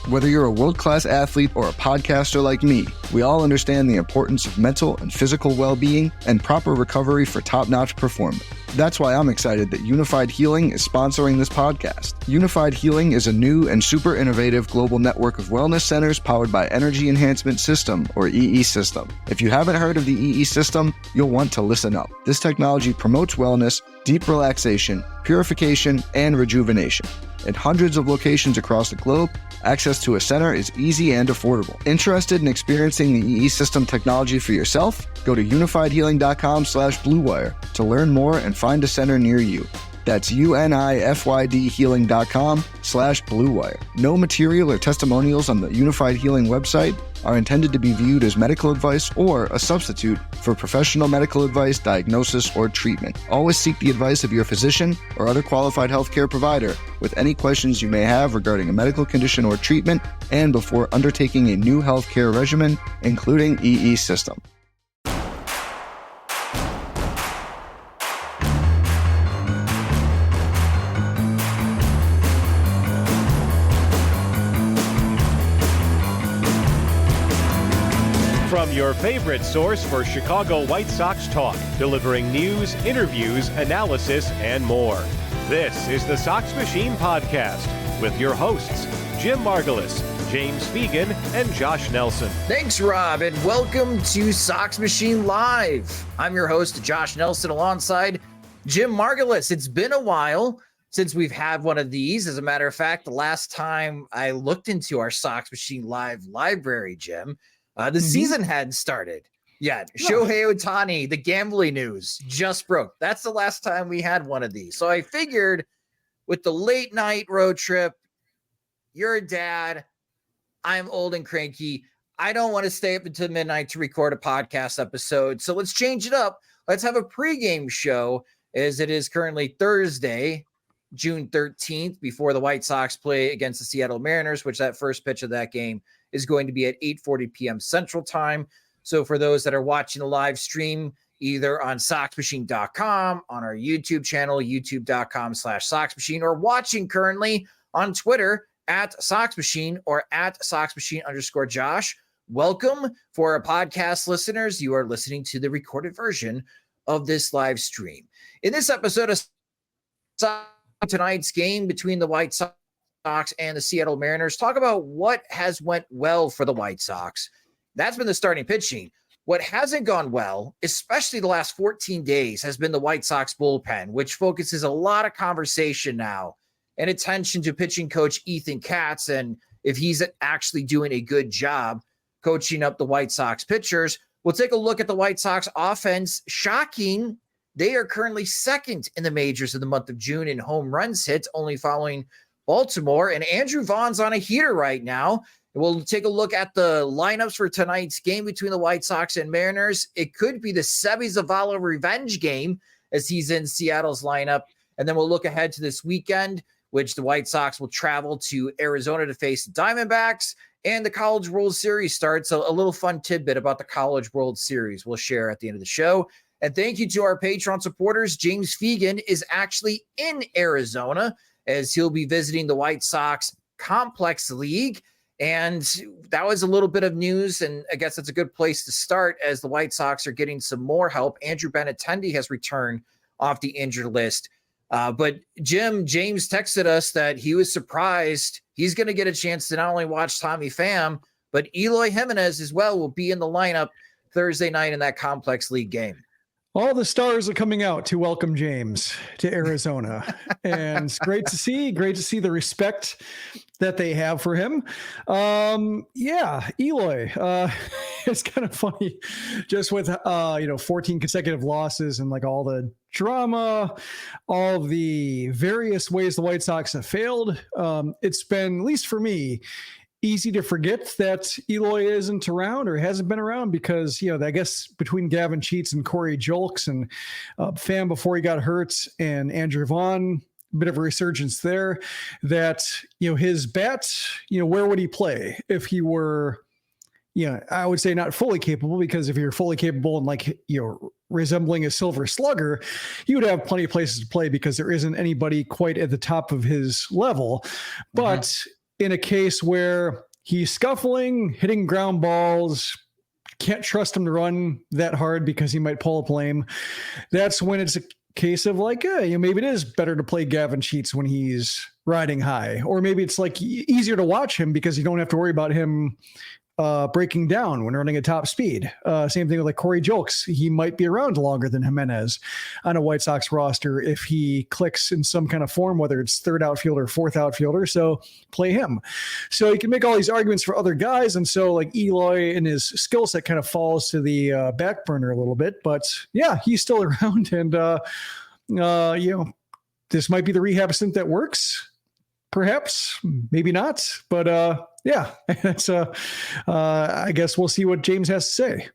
Whether you're a world-class athlete or a podcaster like me, we all understand the importance of mental and physical well-being and proper recovery for top-notch performance. That's why I'm excited that Unified Healing is sponsoring this podcast. Unified Healing is a new and super innovative global network of wellness centers powered by Energy Enhancement System, or EE System. If you haven't heard of the EE System, you'll want to listen up. This technology promotes wellness, deep relaxation, purification, and rejuvenation. In hundreds of locations across the globe, access to a center is easy and affordable. Interested in experiencing the EE System technology for yourself? Go to unifiedhealing.com/bluewire to learn more and find a center near you. That's unifydhealing.com/bluewire. No material or testimonials on the Unified Healing website are intended to be viewed as medical advice or a substitute for professional medical advice, diagnosis, or treatment. Always seek the advice of your physician or other qualified healthcare provider with any questions you may have regarding a medical condition or treatment and before undertaking a new healthcare regimen, including EE System. From your favorite source for Chicago White Sox talk, delivering news, interviews, analysis, and more. This is the Sox Machine Podcast with your hosts, Jim Margalus, James Fegan, and Josh Nelson. Thanks, Rob, and welcome to Sox Machine Live. I'm your host, Josh Nelson, alongside Jim Margalus. It's been a while since we've had one of these. As a matter of fact, the last time I looked into our Sox Machine Live library, Jim, the season hadn't started yet. No. Shohei Ohtani, the gambling news just broke. That's the last time we had one of these. So I figured with the late night road trip, you're a dad, I'm old and cranky. I don't want to stay up until midnight to record a podcast episode. So let's change it up. Let's have a pregame show, as it is currently Thursday, June 13th, before the White Sox play against the Seattle Mariners, which that first pitch of that game is going to be at 8:40 p.m. Central Time. So for those that are watching the live stream, either on SoxMachine.com, on our YouTube channel, youtube.com/SoxMachine, or watching currently on Twitter at SoxMachine or at SoxMachine_Josh. Welcome. For our podcast listeners, you are listening to the recorded version of this live stream. In this episode of tonight's game between the White Sox and the Seattle Mariners, talk about what has went well for the White Sox. That's been the starting pitching. What hasn't gone well, especially the last 14 days, has been the White Sox bullpen, which focuses a lot of conversation now and attention to pitching coach Ethan Katz and if he's actually doing a good job coaching up the White Sox pitchers. We'll take a look at the White Sox offense. Shocking, they are currently second in the majors in the month of June in home runs hit, only following Baltimore, and Andrew Vaughn's on a heater right now. We'll take a look at the lineups for tonight's game between the White Sox and Mariners. It could be the Seby Zavala revenge game as he's in Seattle's lineup. And then we'll look ahead to this weekend, which the White Sox will travel to Arizona to face the Diamondbacks, and the College World Series starts. So a little fun tidbit about the College World Series we'll share at the end of the show. And thank you to our Patreon supporters. James Fegan is actually in Arizona, as he'll be visiting the White Sox Complex League. And that was a little bit of news, and I guess that's a good place to start as the White Sox are getting some more help. Andrew Benintendi has returned off the injured list. But James texted us that he was surprised he's going to get a chance to not only watch Tommy Pham, but Eloy Jimenez as well will be in the lineup Thursday night in that Complex League game. All the stars are coming out to welcome James to Arizona. And it's great to see the respect that they have for him. Eloy, it's kind of funny just with, 14 consecutive losses and like all the drama, all of the various ways the White Sox have failed. It's been, at least for me, easy to forget that Eloy isn't around or hasn't been around because, I guess between Gavin Sheets and Corey Julks and Pham before he got hurt and Andrew Vaughn, a bit of a resurgence there, that, his bat, where would he play if he were, I would say not fully capable, because if you're fully capable and resembling a silver slugger, he would have plenty of places to play because there isn't anybody quite at the top of his level. But in a case where he's scuffling, hitting ground balls, can't trust him to run that hard because he might pull up lame, that's when it's a case of like, maybe it is better to play Gavin Sheets when he's riding high, or maybe it's like easier to watch him because you don't have to worry about him breaking down when running at top speed. Same thing with like Corey Julks. He might be around longer than Jimenez on a White Sox roster if he clicks in some kind of form, whether it's third outfielder, fourth outfielder. So play him. So you can make all these arguments for other guys. And so like Eloy and his skill set kind of falls to the back burner a little bit, but yeah, he's still around. And, this might be the rehab stint that works. Perhaps, maybe not, but yeah, it's I guess we'll see what James has to say.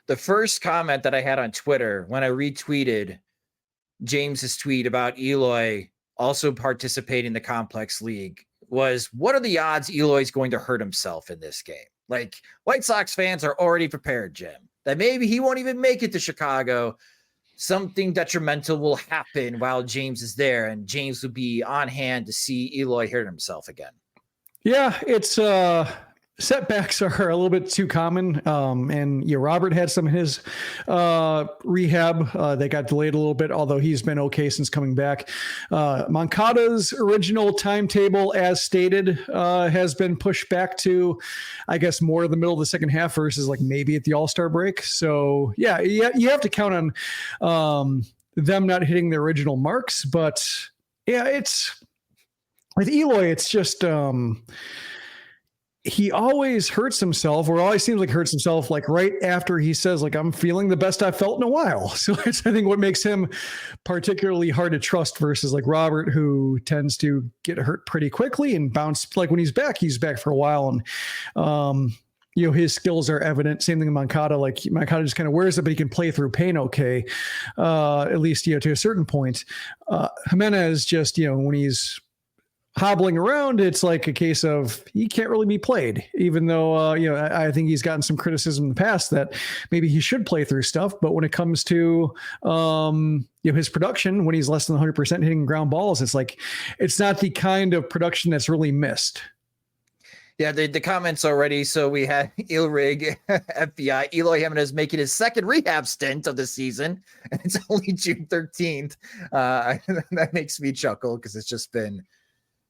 The first comment that I had on Twitter when I retweeted James's tweet about Eloy also participating in the complex league was, what are the odds Eloy's going to hurt himself in this game? Like, White Sox fans are already prepared, Jim, that maybe he won't even make it to Chicago. Something detrimental will happen while James is there, and James will be on hand to see Eloy hurt himself again. Yeah, it's setbacks are a little bit too common. And Robert had some of his rehab. They got delayed a little bit, although he's been okay since coming back. Moncada's original timetable, as stated, has been pushed back to, I guess, more the middle of the second half versus like maybe at the All-Star break. So yeah, you have to count on them not hitting their original marks. But yeah, it's with Eloy, it's just he always hurts himself, or always seems like hurts himself, like right after he says, like, I'm feeling the best I've felt in a while. So it's, I think, what makes him particularly hard to trust versus like Robert, who tends to get hurt pretty quickly and bounce. Like when he's back for a while. And, his skills are evident. Same thing with Moncada. Like Moncada just kind of wears it, but he can play through pain okay, at least, to a certain point. Jimenez just, when he's hobbling around, it's like a case of he can't really be played, even though, I think he's gotten some criticism in the past that maybe he should play through stuff. But when it comes to, his production, when he's less than 100% hitting ground balls, it's like, it's not the kind of production that's really missed. Yeah, the comments already. So we had Ilrig, FBI, Eloy Jimenez making his second rehab stint of the season, and it's only June 13th. That makes me chuckle because it's just been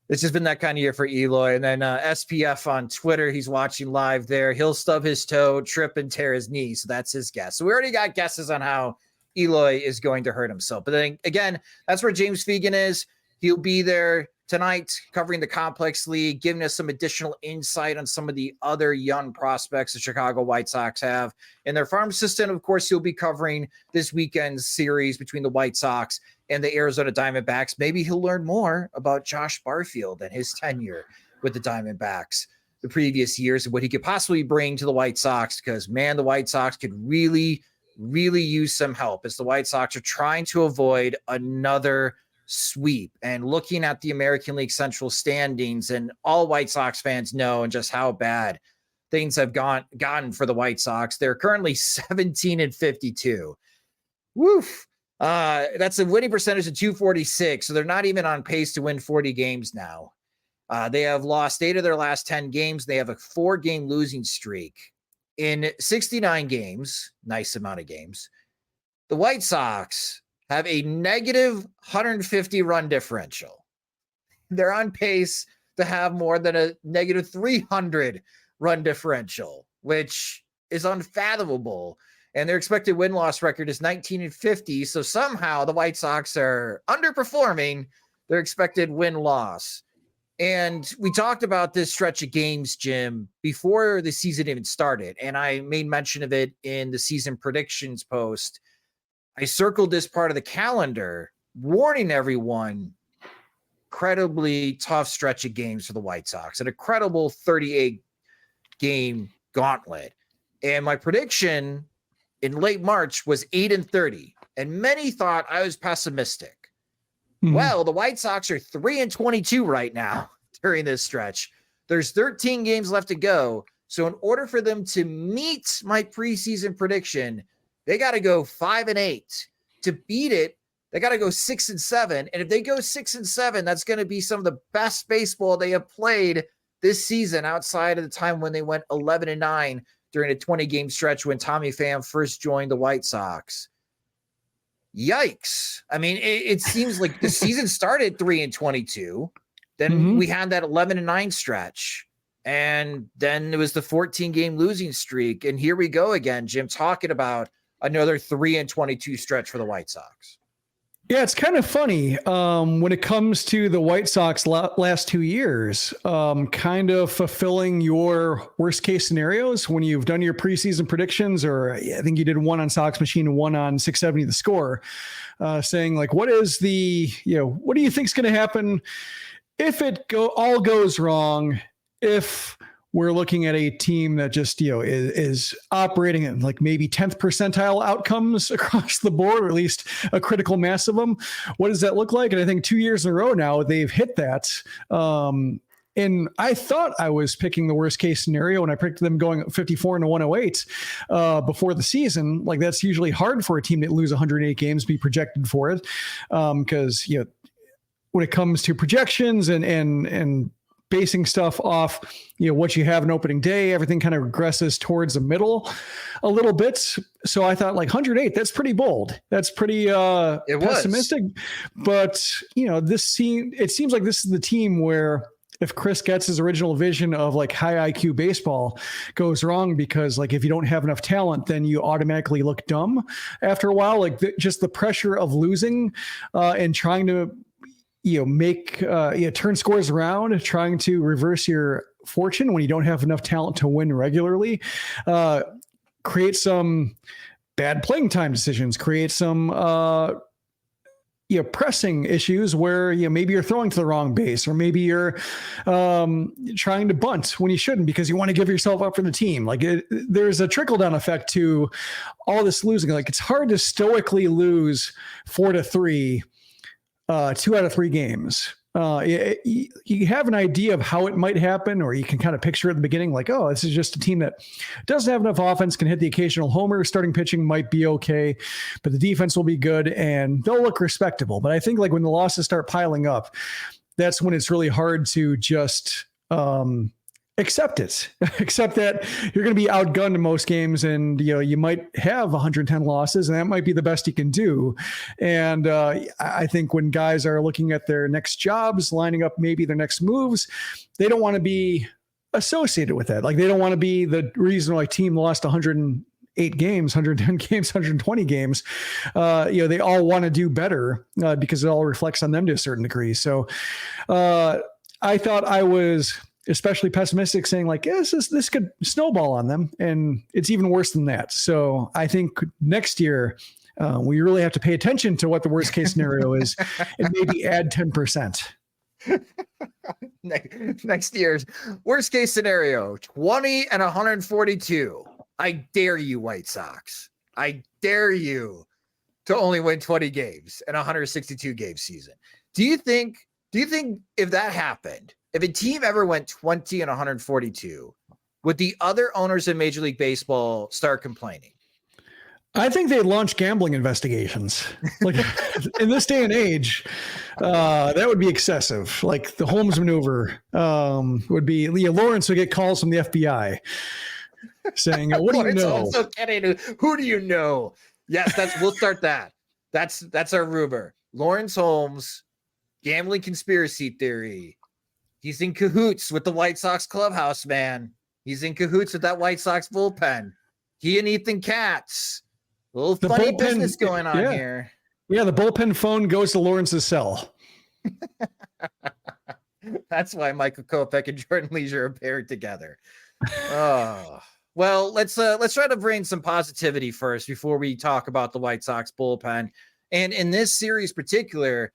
that kind of year for Eloy. And then SPF on Twitter, he's watching live there. He'll stub his toe, trip, and tear his knee. So that's his guess. So we already got guesses on how Eloy is going to hurt himself. But then again, that's where James Fegan is. He'll be there tonight covering the complex league, giving us some additional insight on some of the other young prospects the Chicago White Sox have in their farm system. Of course, he'll be covering this weekend's series between the White Sox and the Arizona Diamondbacks. Maybe he'll learn more about Josh Barfield and his tenure with the Diamondbacks the previous years and what he could possibly bring to the White Sox, because, man, the White Sox could really, really use some help as the White Sox are trying to avoid another sweep. And looking at the American League Central standings, and all White Sox fans know and just how bad things have gotten for the White Sox. They're currently 17-52. Woof. That's a winning percentage of 246. So they're not even on pace to win 40 games now. They have lost 8 of their last 10 games. They have a 4-game losing streak in 69 games. Nice amount of games. The White Sox have a negative 150 run differential. They're on pace to have more than a negative 300 run differential, which is unfathomable. And their expected win-loss record is 19-50. So somehow the White Sox are underperforming their expected win-loss. And we talked about this stretch of games, Jim, before the season even started. And I made mention of it in the season predictions post. I circled this part of the calendar, warning everyone, incredibly tough stretch of games for the White Sox, an incredible 38-game gauntlet. And my prediction in late March was 8-30, and many thought I was pessimistic. Mm-hmm. Well, the White Sox are 3-22 right now during this stretch. There's 13 games left to go. So in order for them to meet my preseason prediction, they got to go 5-8. To beat it, they got to go 6-7. And if they go 6-7, that's going to be some of the best baseball they have played this season outside of the time when they went 11-9 during a 20-game stretch when Tommy Pham first joined the White Sox. Yikes. I mean, it seems like the season started 3-22. Then we had that 11-9 stretch. And then it was the 14-game losing streak. And here we go again, Jim, talking about another 3-22 stretch for the White Sox. Yeah, it's kind of funny when it comes to the White Sox last 2 years, kind of fulfilling your worst case scenarios when you've done your preseason predictions, or I think you did one on Sox Machine and one on 670 The Score, saying like, what is the, what do you think is going to happen if it all goes wrong? If we're looking at a team that just, is operating at like maybe 10th percentile outcomes across the board, or at least a critical mass of them. What does that look like? And I think 2 years in a row now, they've hit that. And I thought I was picking the worst case scenario when I picked them going 54-108 before the season. Like, that's usually hard for a team that lose 108 games to be projected for it. Because, when it comes to projections and basing stuff off, what you have in opening day, everything kind of regresses towards the middle a little bit. So I thought like 108, that's pretty bold. That's pretty pessimistic. But, it seems like this is the team where if Chris gets his original vision of like high IQ baseball goes wrong, because like if you don't have enough talent, then you automatically look dumb after a while. Like just the pressure of losing and trying to turn scores around, trying to reverse your fortune when you don't have enough talent to win regularly, create some bad playing time decisions, create some, pressing issues where, maybe you're throwing to the wrong base, or maybe you're trying to bunt when you shouldn't because you want to give yourself up for the team. Like there's a trickle down effect to all this losing. Like it's hard to stoically lose 4-3, 2 out of 3 games. You have an idea of how it might happen, or you can kind of picture at the beginning, like, oh, this is just a team that doesn't have enough offense, can hit the occasional homer. Starting pitching might be okay, but the defense will be good and they'll look respectable. But I think like when the losses start piling up, that's when it's really hard to just accept that you're going to be outgunned in most games, and you might have 110 losses, and that might be the best you can do. And I think when guys are looking at their next jobs, lining up maybe their next moves, they don't want to be associated with that. Like they don't want to be the reason why team lost 108 games, 110 games, 120 games. They all want to do better because it all reflects on them to a certain degree. So I thought I was especially pessimistic, saying like, yes, this could snowball on them. And it's even worse than that. So I think next year we really have to pay attention to what the worst case scenario is and maybe add 10%. Next year's worst case scenario, 20-142. I dare you, White Sox. I dare you to only win 20 games in a 162 game season. Do you think if that happened, if a team ever went 20-142, would the other owners in Major League Baseball start complaining? I think they launch gambling investigations. Like in this day and age, that would be excessive. Like the Holmes maneuver would be, Lawrence would get calls from the FBI saying, "What do you know? Who do you know?" Yes, we'll start that. That's our rumor. Lawrence Holmes, gambling conspiracy theory. He's in cahoots with the White Sox clubhouse, man. He's in cahoots with that White Sox bullpen. He and Ethan Katz. A little funny business going on here. Yeah, the bullpen phone goes to Lawrence's cell. That's why Michael Kopech and Jordan Leisure are paired together. Oh. Well, let's try to bring some positivity first before we talk about the White Sox bullpen. And in this series particular,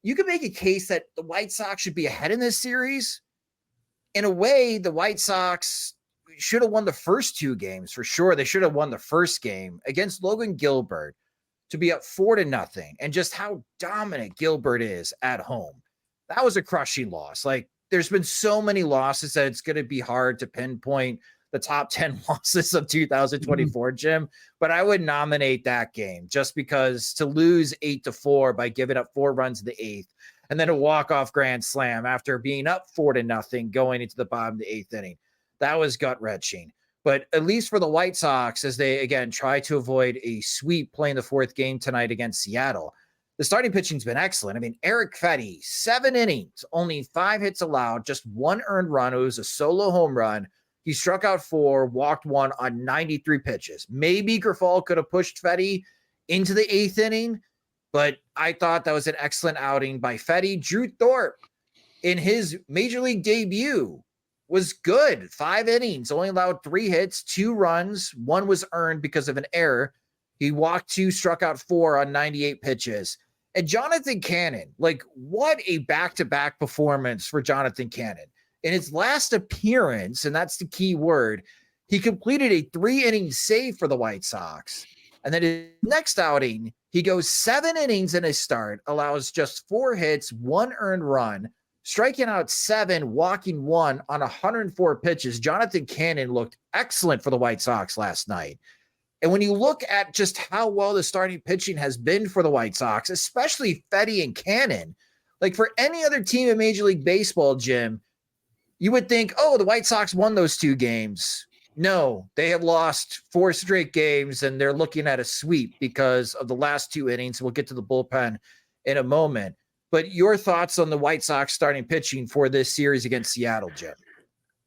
you could make a case that the White Sox should be ahead in this series. In a way, the White Sox should have won the first 2 games for sure. They should have won the first game against Logan Gilbert to be up 4-0, and just how dominant Gilbert is at home. That was a crushing loss. Like, there's been so many losses that it's going to be hard to pinpoint the top 10 losses of 2024, Jim, but I would nominate that game just because to lose 8-4 by giving up 4 runs in the 8th and then a walk-off grand slam after being up 4-0 going into the bottom of the 8th inning. That was gut-wrenching. But at least for the White Sox, as they, again, try to avoid a sweep playing the 4th game tonight against Seattle, the starting pitching's been excellent. I mean, Eric Fetty, 7 innings, only 5 hits allowed, just 1 earned run. It was a solo home run. He struck out 4, walked 1 on 93 pitches. Maybe Grifol could have pushed Fetty into the 8th inning, but I thought that was an excellent outing by Fetty. Drew Thorpe, in his major league debut, was good. 5 innings, only allowed 3 hits, 2 runs. 1 was earned because of an error. He walked 2, struck out 4 on 98 pitches. And Jonathan Cannon, like, what a back-to-back performance for Jonathan Cannon. In his last appearance, and that's the key word, he completed a 3-inning save for the White Sox. And then his next outing, he goes 7 innings in his start, allows just 4 hits, 1 earned run, striking out 7, walking 1 on 104 pitches. Jonathan Cannon looked excellent for the White Sox last night. And when you look at just how well the starting pitching has been for the White Sox, especially Fetty and Cannon, like for any other team in Major League Baseball, Jim, you would think, oh, the White Sox won those 2 games. No, they have lost 4 straight games, and they're looking at a sweep because of the last 2 innings. We'll get to the bullpen in a moment. But your thoughts on the White Sox starting pitching for this series against Seattle, Jim?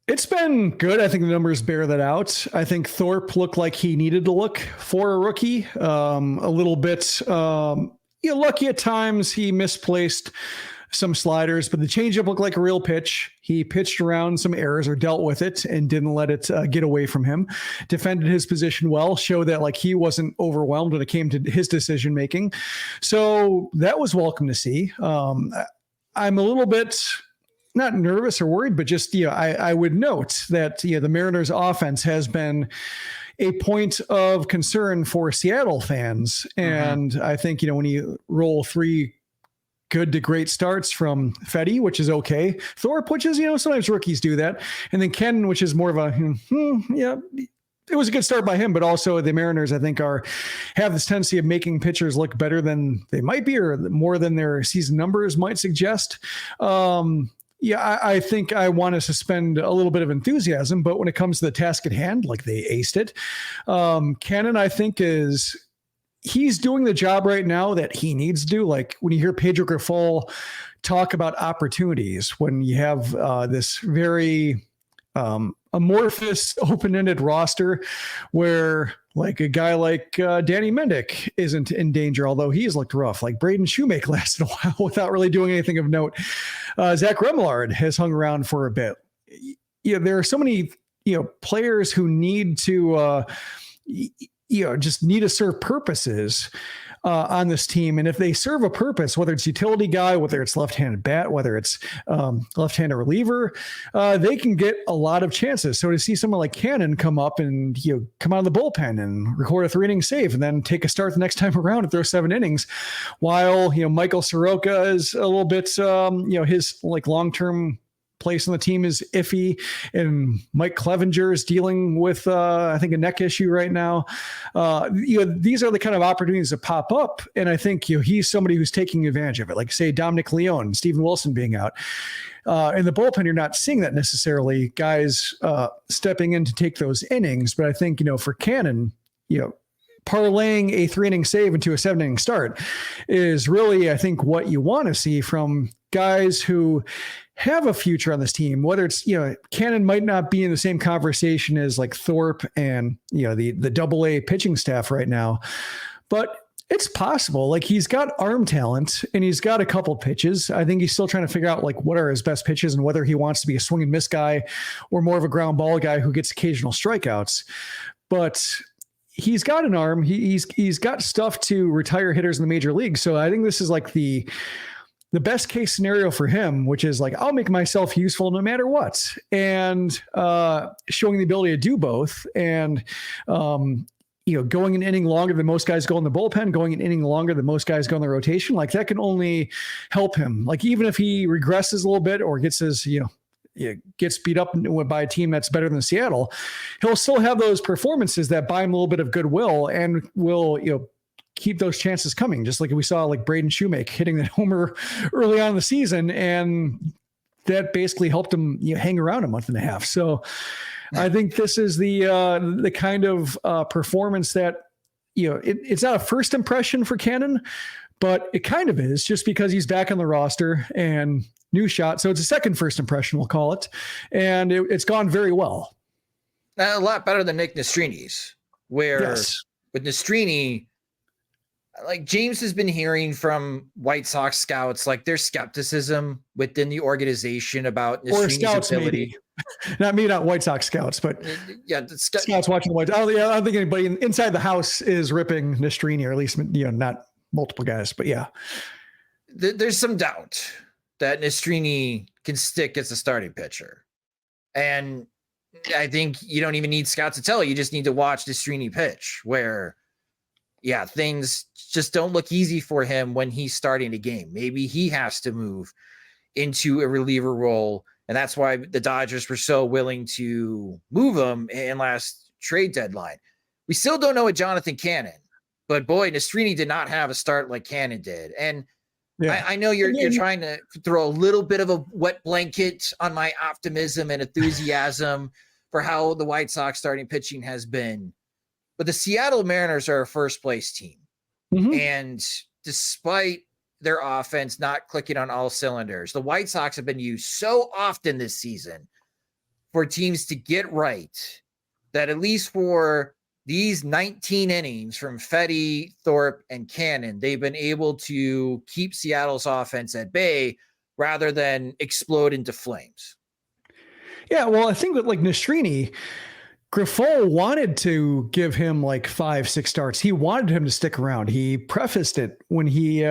It's been good. I think the numbers bear that out. I think Thorpe looked like he needed to look for a rookie. A little bit lucky at times. He misplaced some sliders, but the changeup looked like a real pitch. He pitched around some errors or dealt with it and didn't let it get away from him. Defended his position well, showed that like he wasn't overwhelmed when it came to his decision making. So that was welcome to see. I'm a little bit not nervous or worried, but just, I would note that, the Mariners offense has been a point of concern for Seattle fans. And I think, when you roll 3 good to great starts from Fetty, which is okay. Thorpe, which is, sometimes rookies do that. And then Ken, which is more of a, it was a good start by him, but also the Mariners, I think, have this tendency of making pitchers look better than they might be, or more than their season numbers might suggest. I think I want to suspend a little bit of enthusiasm, but when it comes to the task at hand, like they aced it. Cannon, I think, he's doing the job right now that he needs to do. Like when you hear Pedro Grifol talk about opportunities, when you have this very amorphous, open-ended roster where like a guy like Danny Mendick isn't in danger, although he's looked rough. Like Braden Shoemake lasted a while without really doing anything of note. Zach Remillard has hung around for a bit. There are so many players who need to just need to serve purposes on this team. And if they serve a purpose, whether it's utility guy, whether it's left-handed bat, whether it's left-handed reliever, they can get a lot of chances. So to see someone like Cannon come up and come out of the bullpen and record a 3-inning save and then take a start the next time around and throw 7 innings, while Michael Soroka is a little bit his like long-term place on the team is iffy, and Mike Clevenger is dealing with I think a neck issue right now. These are the kind of opportunities that pop up, and I think he's somebody who's taking advantage of it. Like say Dominic Leone, Steven Wilson being out in the bullpen, you're not seeing that necessarily. Guys stepping in to take those innings, but I think for Cannon, parlaying a 3-inning save into a 7-inning start is really, I think, what you want to see from guys who have a future on this team. Whether it's, Cannon might not be in the same conversation as like Thorpe and, the AA pitching staff right now, but it's possible. Like he's got arm talent and he's got a couple pitches. I think he's still trying to figure out like what are his best pitches and whether he wants to be a swing and miss guy or more of a ground ball guy who gets occasional strikeouts. But he's got an arm. He's got stuff to retire hitters in the major league. So I think this is like the best case scenario for him, which is like, I'll make myself useful no matter what. And showing the ability to do both. And, going an inning longer than most guys go in the bullpen, going an inning longer than most guys go in the rotation, like that can only help him. Like even if he regresses a little bit or gets his, gets beat up by a team that's better than Seattle, he'll still have those performances that buy him a little bit of goodwill and will, keep those chances coming, just like we saw like Braden Shoemake hitting that homer early on in the season. And that basically helped him hang around a month and a half. So I think this is the kind of performance that, it's not a first impression for Cannon, but it kind of is, just because he's back on the roster and new shot. So it's a second first impression, we'll call it. And it's gone very well. A lot better than Nick Nestrini's, where with Nestrini, like James has been hearing from White Sox scouts, like there's skepticism within the organization about Nestrini's ability. Maybe. not White Sox scouts, but the scouts watching the White Sox. I don't think anybody inside the house is ripping Nestrini, or at least, not multiple guys, but yeah. There's some doubt that Nestrini can stick as a starting pitcher. And I think you don't even need scouts to tell you. You just need to watch Nestrini pitch, where things just don't look easy for him when he's starting a game. Maybe he has to move into a reliever role. And that's why the Dodgers were so willing to move him in last trade deadline. We still don't know what Jonathan Cannon, but boy, Nestrini did not have a start like Cannon did. And I know you're trying to throw a little bit of a wet blanket on my optimism and enthusiasm for how the White Sox starting pitching has been. But the Seattle Mariners are a first place team. Mm-hmm. And despite their offense not clicking on all cylinders, the White Sox have been used so often this season for teams to get right that at least for these 19 innings from Fedde, Thorpe, and Cannon, they've been able to keep Seattle's offense at bay rather than explode into flames. Yeah, well, I think that like Nestrini, Grifol wanted to give him like 5-6 starts. He wanted him to stick around. He prefaced it when he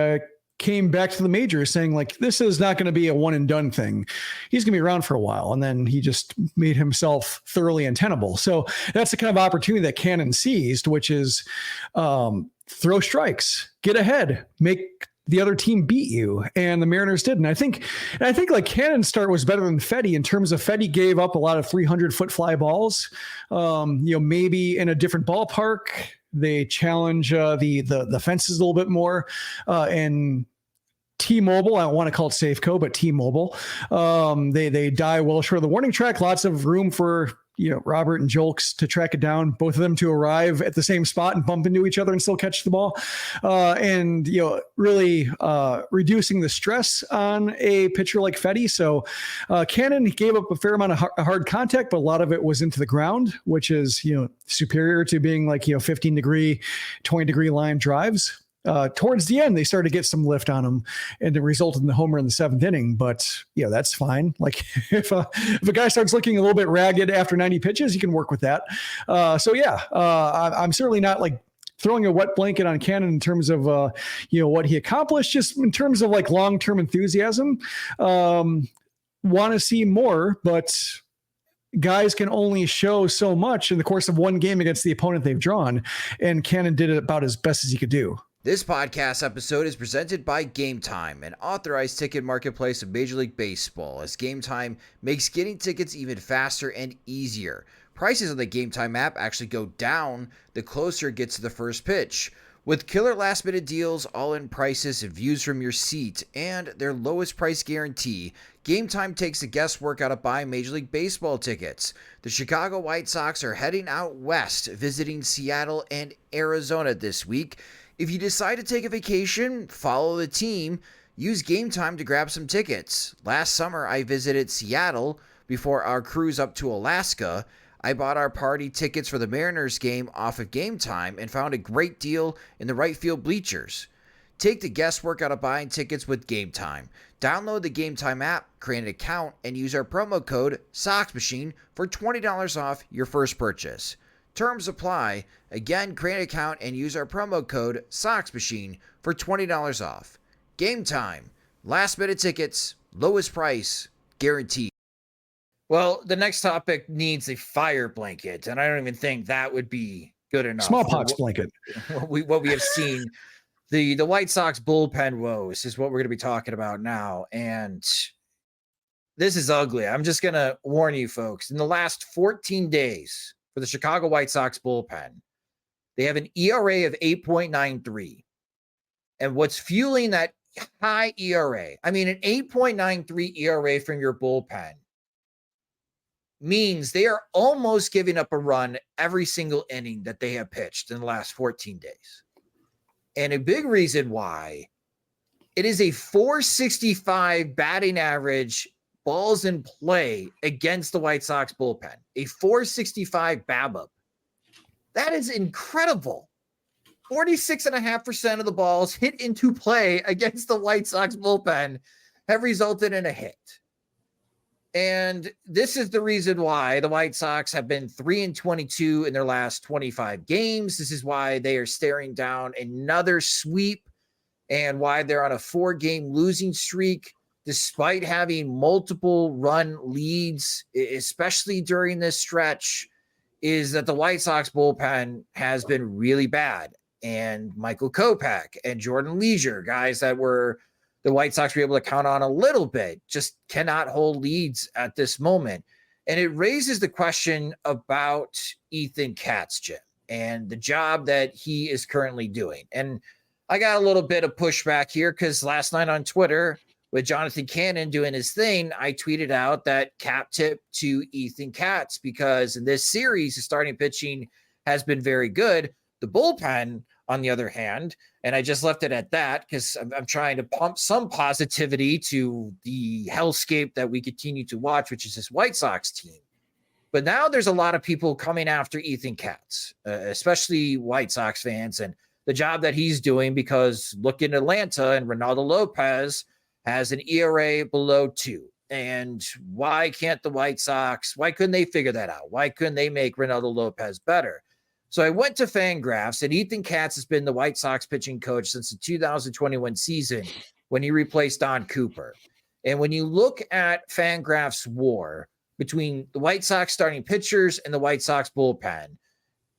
came back to the majors saying like, this is not going to be a one and done thing. He's going to be around for a while. And then he just made himself thoroughly untenable. So that's the kind of opportunity that Cannon seized, which is throw strikes, get ahead, make the other team beat you. And the Mariners did. And I think like Cannon's start was better than Fedde in terms of Fedde gave up a lot of 300-foot fly balls, maybe in a different ballpark. They challenge the fences a little bit more, and T-Mobile, I don't want to call it Safeco, but T-Mobile, they die well short of the warning track. Lots of room for Robert and Jolks to track it down, both of them to arrive at the same spot and bump into each other and still catch the ball, and really reducing the stress on a pitcher like Fedde. So Cannon gave up a fair amount of hard contact, but a lot of it was into the ground, which is superior to being like 15-degree, 20-degree line drives. Towards the end, they started to get some lift on him, and it resulted in the homer in the 7th inning. But that's fine. Like if a guy starts looking a little bit ragged after 90 pitches, you can work with that. I'm certainly not like throwing a wet blanket on Cannon in terms of what he accomplished. Just in terms of like long-term enthusiasm, want to see more, but guys can only show so much in the course of one game against the opponent they've drawn, and Cannon did it about as best as he could do. This podcast episode is presented by Game Time, an authorized ticket marketplace of Major League Baseball, as Game Time makes getting tickets even faster and easier. Prices on the Game Time app actually go down the closer it gets to the first pitch. With killer last-minute deals, all-in prices, and views from your seat, and their lowest price guarantee, Game Time takes the guesswork out of buying Major League Baseball tickets. The Chicago White Sox are heading out west, visiting Seattle and Arizona this week. If you decide to take a vacation, follow the team, use Game Time to grab some tickets. Last summer, I visited Seattle before our cruise up to Alaska. I bought our party tickets for the Mariners game off of Game Time and found a great deal in the right field bleachers. Take the guesswork out of buying tickets with Game Time. Download the Game Time app, create an account, and use our promo code SOXMACHINE for $20 off your first purchase. Terms apply. Again, create an account and use our promo code SOXMACHINE for $20 off. Game Time. Last minute tickets, lowest price, guaranteed. Well, the next topic needs a fire blanket, and I don't even think that would be good enough. Smallpox blanket. What we have seen. The White Sox bullpen woes is what we're going to be talking about now, and this is ugly. I'm just going to warn you folks. In the last 14 days for the Chicago White Sox bullpen, They have an ERA of 8.93. And what's fueling that high ERA? I mean, an 8.93 ERA from your bullpen means they are almost giving up a run every single inning that they have pitched in the last 14 days. And a big reason why, it is a 465 batting average balls in play against the White Sox bullpen, a 465 BABIP. That is incredible. 46.5% of the balls hit into play against the White Sox bullpen have resulted in a hit. And this is the reason why the White Sox have been 3-22 in their last 25 games. This is why they are staring down another sweep and why they're on a 4-game losing streak, despite having multiple run leads, especially during this stretch, is that the White Sox bullpen has been really bad. And Michael Kopech and Jordan Leisure, guys that were the White Sox were able to count on a little bit, just cannot hold leads at this moment. And it raises the question about Ethan Katz, Jim, and the job that he is currently doing. And I got a little bit of pushback here because last night on Twitter, with Jonathan Cannon doing his thing, I tweeted out that cap tip to Ethan Katz, because in this series, the starting pitching has been very good. The bullpen, on the other hand, and I just left it at that because I'm trying to pump some positivity to the hellscape that we continue to watch, which is this White Sox team. But now there's a lot of people coming after Ethan Katz, especially White Sox fans, and the job that he's doing, because look in Atlanta and Ronaldo Lopez has an ERA below 2. And why can't the White Sox, why couldn't they figure that out? Why couldn't they make Ronaldo Lopez better? So I went to Fangraphs, and Ethan Katz has been the White Sox pitching coach since the 2021 season when he replaced Don Cooper. And when you look at Fangraphs' WAR between the White Sox starting pitchers and the White Sox bullpen,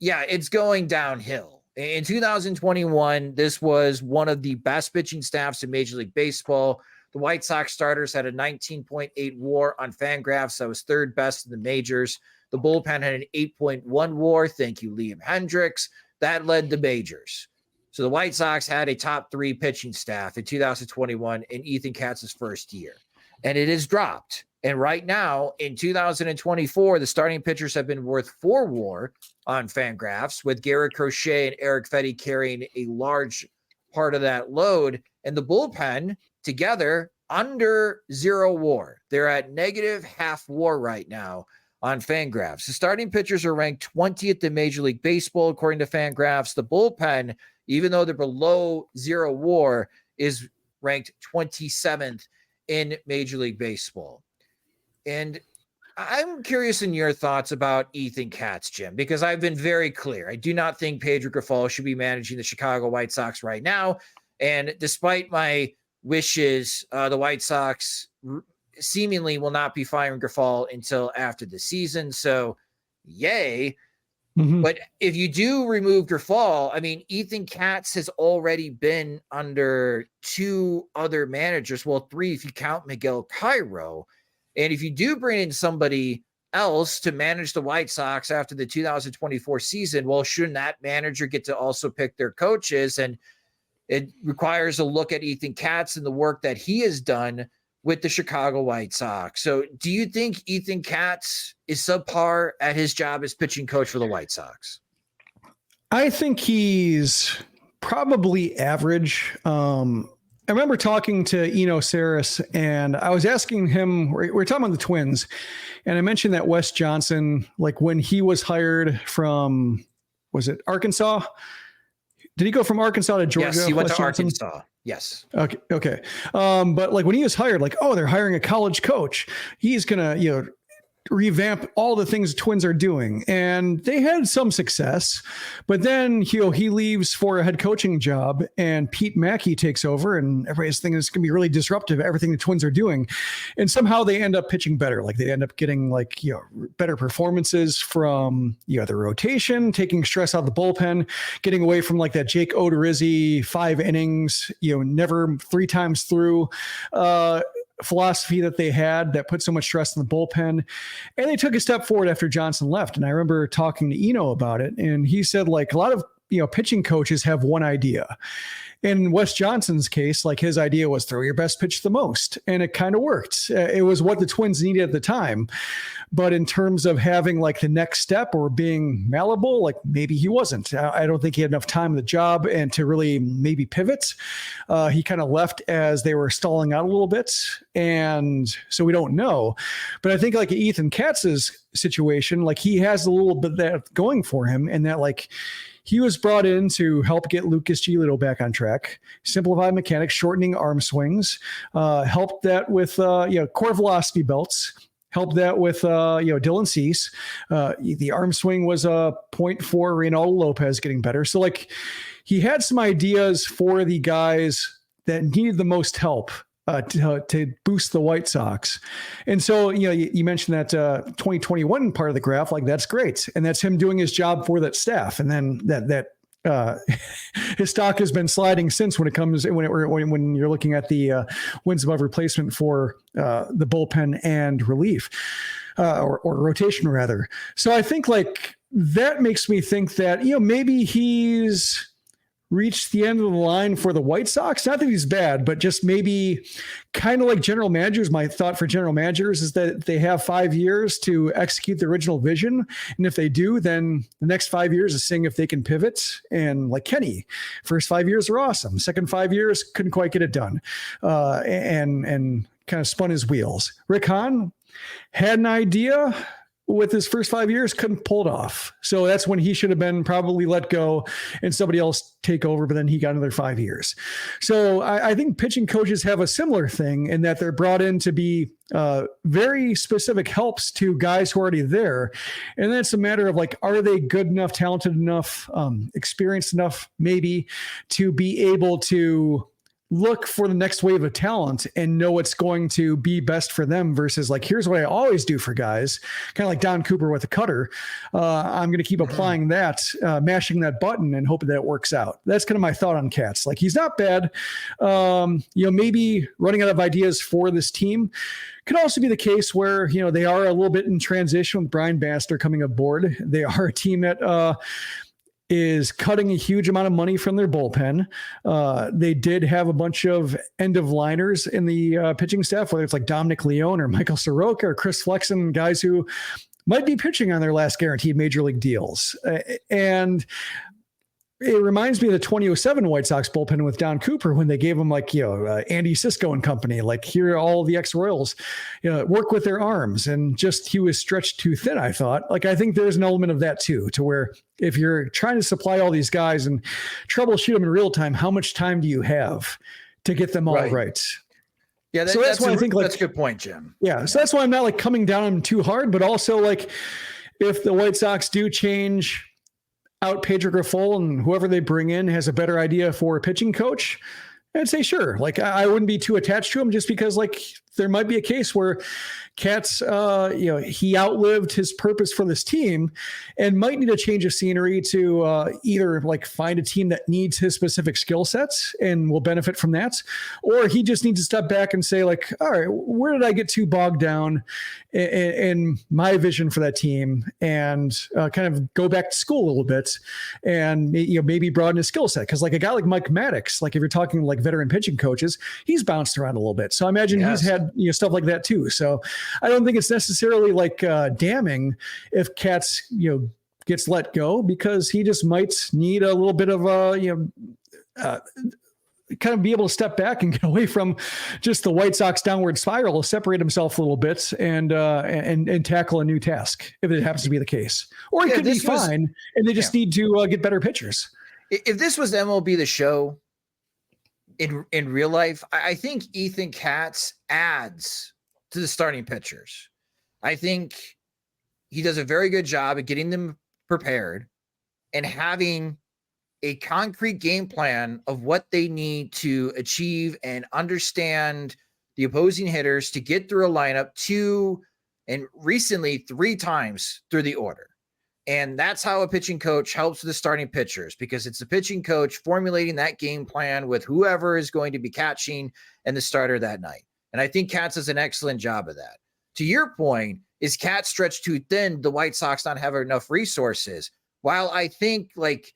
yeah, it's going downhill. In 2021, this was one of the best pitching staffs in Major League Baseball. The White Sox starters had a 19.8 WAR on Fangraphs. That was third best in the majors. The bullpen had an 8.1 WAR. Thank you, Liam Hendricks. That led the majors. So the White Sox had a top 3 pitching staff in 2021 in Ethan Katz's first year. And it has dropped. And right now, in 2024, the starting pitchers have been worth 4 WAR on Fangraphs, with Garrett Crochet and Eric Fetty carrying a large part of that load. And the bullpen together under 0 WAR. They're at negative half WAR right now on Fangraphs. The starting pitchers are ranked 20th in Major League Baseball, according to Fangraphs. The bullpen, even though they're below 0 WAR, is ranked 27th in Major League Baseball. And I'm curious in your thoughts about Ethan Katz, Jim, because I've been very clear. I do not think Pedro Grifol should be managing the Chicago White Sox right now. And despite my wishes, the White Sox seemingly will not be firing Grifol until after the season. So yay. Mm-hmm. But if you do remove Grifol, I mean, Ethan Katz has already been under 2 other managers. Well, 3 if you count Miguel Cairo. And if you do bring in somebody else to manage the White Sox after the 2024 season, well, shouldn't that manager get to also pick their coaches? And it requires a look at Ethan Katz and the work that he has done with the Chicago White Sox. So do you think Ethan Katz is subpar at his job as pitching coach for the White Sox? I think he's probably average. I remember talking to Eno Saris, and I was asking him, we're talking about the Twins, and I mentioned that Wes Johnson, like when he was hired from, was it Arkansas? Did he go from Arkansas to Georgia? Yes, he went Wes to Johnson? Arkansas. Yes. Okay. But like when he was hired, like, oh, they're hiring a college coach. He's going to, revamp all the things the Twins are doing. And they had some success, but then, he leaves for a head coaching job and Pete Mackey takes over, and everybody's thinking it's going to be really disruptive, everything the Twins are doing. And somehow they end up pitching better. Like they end up getting better performances from, the rotation, taking stress out of the bullpen, getting away from like that Jake Odorizzi 5 innings, never 3 times through, philosophy that they had that put so much stress on the bullpen. And they took a step forward after Johnson left. And I remember talking to Eno about it, and he said like a lot of pitching coaches have one idea. In Wes Johnson's case, like his idea was throw your best pitch the most, and it kind of worked. It was what the Twins needed at the time. But in terms of having like the next step or being malleable, like maybe he wasn't. I don't think he had enough time in the job and to really maybe pivot. He kind of left as they were stalling out a little bit. And so we don't know. But I think like Ethan Katz's situation, like he has a little bit of that going for him, and that like he was brought in to help get Lucas Giolito back on track, simplify mechanics, shortening arm swings, helped that with core velocity belts, helped that with Dylan Cease. The arm swing was a 0.4 Reynaldo Lopez getting better. So like he had some ideas for the guys that needed the most help to boost the White Sox. And so, you mentioned that 2021 part of the graph, like that's great. And that's him doing his job for that staff. And then his stock has been sliding since when you're looking at the wins above replacement for the bullpen and relief or rotation rather. So I think like that makes me think that, maybe he's reached the end of the line for the White Sox. Not that he's bad, but just maybe kind of like general managers. My thought for general managers is that they have 5 years to execute the original vision. And if they do, then the next 5 years is seeing if they can pivot. And like Kenny, first 5 years are awesome. Second 5 years, couldn't quite get it done. And kind of spun his wheels. Rick Hahn had an idea with his first 5 years, couldn't pull it off. So that's when he should have been probably let go and somebody else take over, but then he got another 5 years. So I think pitching coaches have a similar thing in that they're brought in to be very specific helps to guys who are already there. And then it's a matter of like, are they good enough, talented enough, experienced enough maybe to be able to look for the next wave of talent and know what's going to be best for them versus like, here's what I always do for guys, kind of like Don Cooper with a cutter. I'm going to keep applying that, mashing that button and hoping that it works out. That's kind of my thought on Katz. Like he's not bad. Maybe running out of ideas for this team. Could also be the case where, they are a little bit in transition with Brian Bannister coming aboard. They are a team that, is cutting a huge amount of money from their bullpen. They did have a bunch of end of liners in the pitching staff, whether it's like Dominic Leone or Michael Soroka or Chris Flexen, guys who might be pitching on their last guaranteed major league deals. And it reminds me of the 2007 White Sox bullpen with Don Cooper when they gave him Andy Cisco and company, like here are all the ex-Royals, work with their arms, and just he was stretched too thin, I thought. Like I think there's an element of that too, to where if you're trying to supply all these guys and troubleshoot them in real time, how much time do you have to get them all right? Yeah, so that's why I think that's a good point, Jim. Yeah, so that's why I'm not like coming down on them too hard, but also like if the White Sox do change out Pedro Grifol and whoever they bring in has a better idea for a pitching coach, I'd say sure. Like I wouldn't be too attached to him just because like there might be a case where Katz, he outlived his purpose for this team and might need a change of scenery to either like find a team that needs his specific skill sets and will benefit from that, or he just needs to step back and say like, all right, where did I get too bogged down in my vision for that team, and kind of go back to school a little bit and maybe broaden his skill set. Because like a guy like Mike Maddox, like if you're talking like veteran pitching coaches, he's bounced around a little bit. So I imagine he's had stuff like that too. So I don't think it's necessarily like damning if Katz gets let go, because he just might need a little bit of kind of be able to step back and get away from just the White Sox downward spiral, separate himself a little bit and tackle a new task if it happens to be the case. Or he could be fine and they just need to get better pitchers. If this was MLB The Show in real life, I think Ethan Katz adds to the starting pitchers. I think he does a very good job at getting them prepared and having a concrete game plan of what they need to achieve and understand the opposing hitters to get through a lineup 2 and recently 3 times through the order. And that's how a pitching coach helps the starting pitchers, because it's the pitching coach formulating that game plan with whoever is going to be catching and the starter that night. And I think Katz does an excellent job of that. To your point, is Katz stretched too thin? The White Sox not have enough resources? While I think like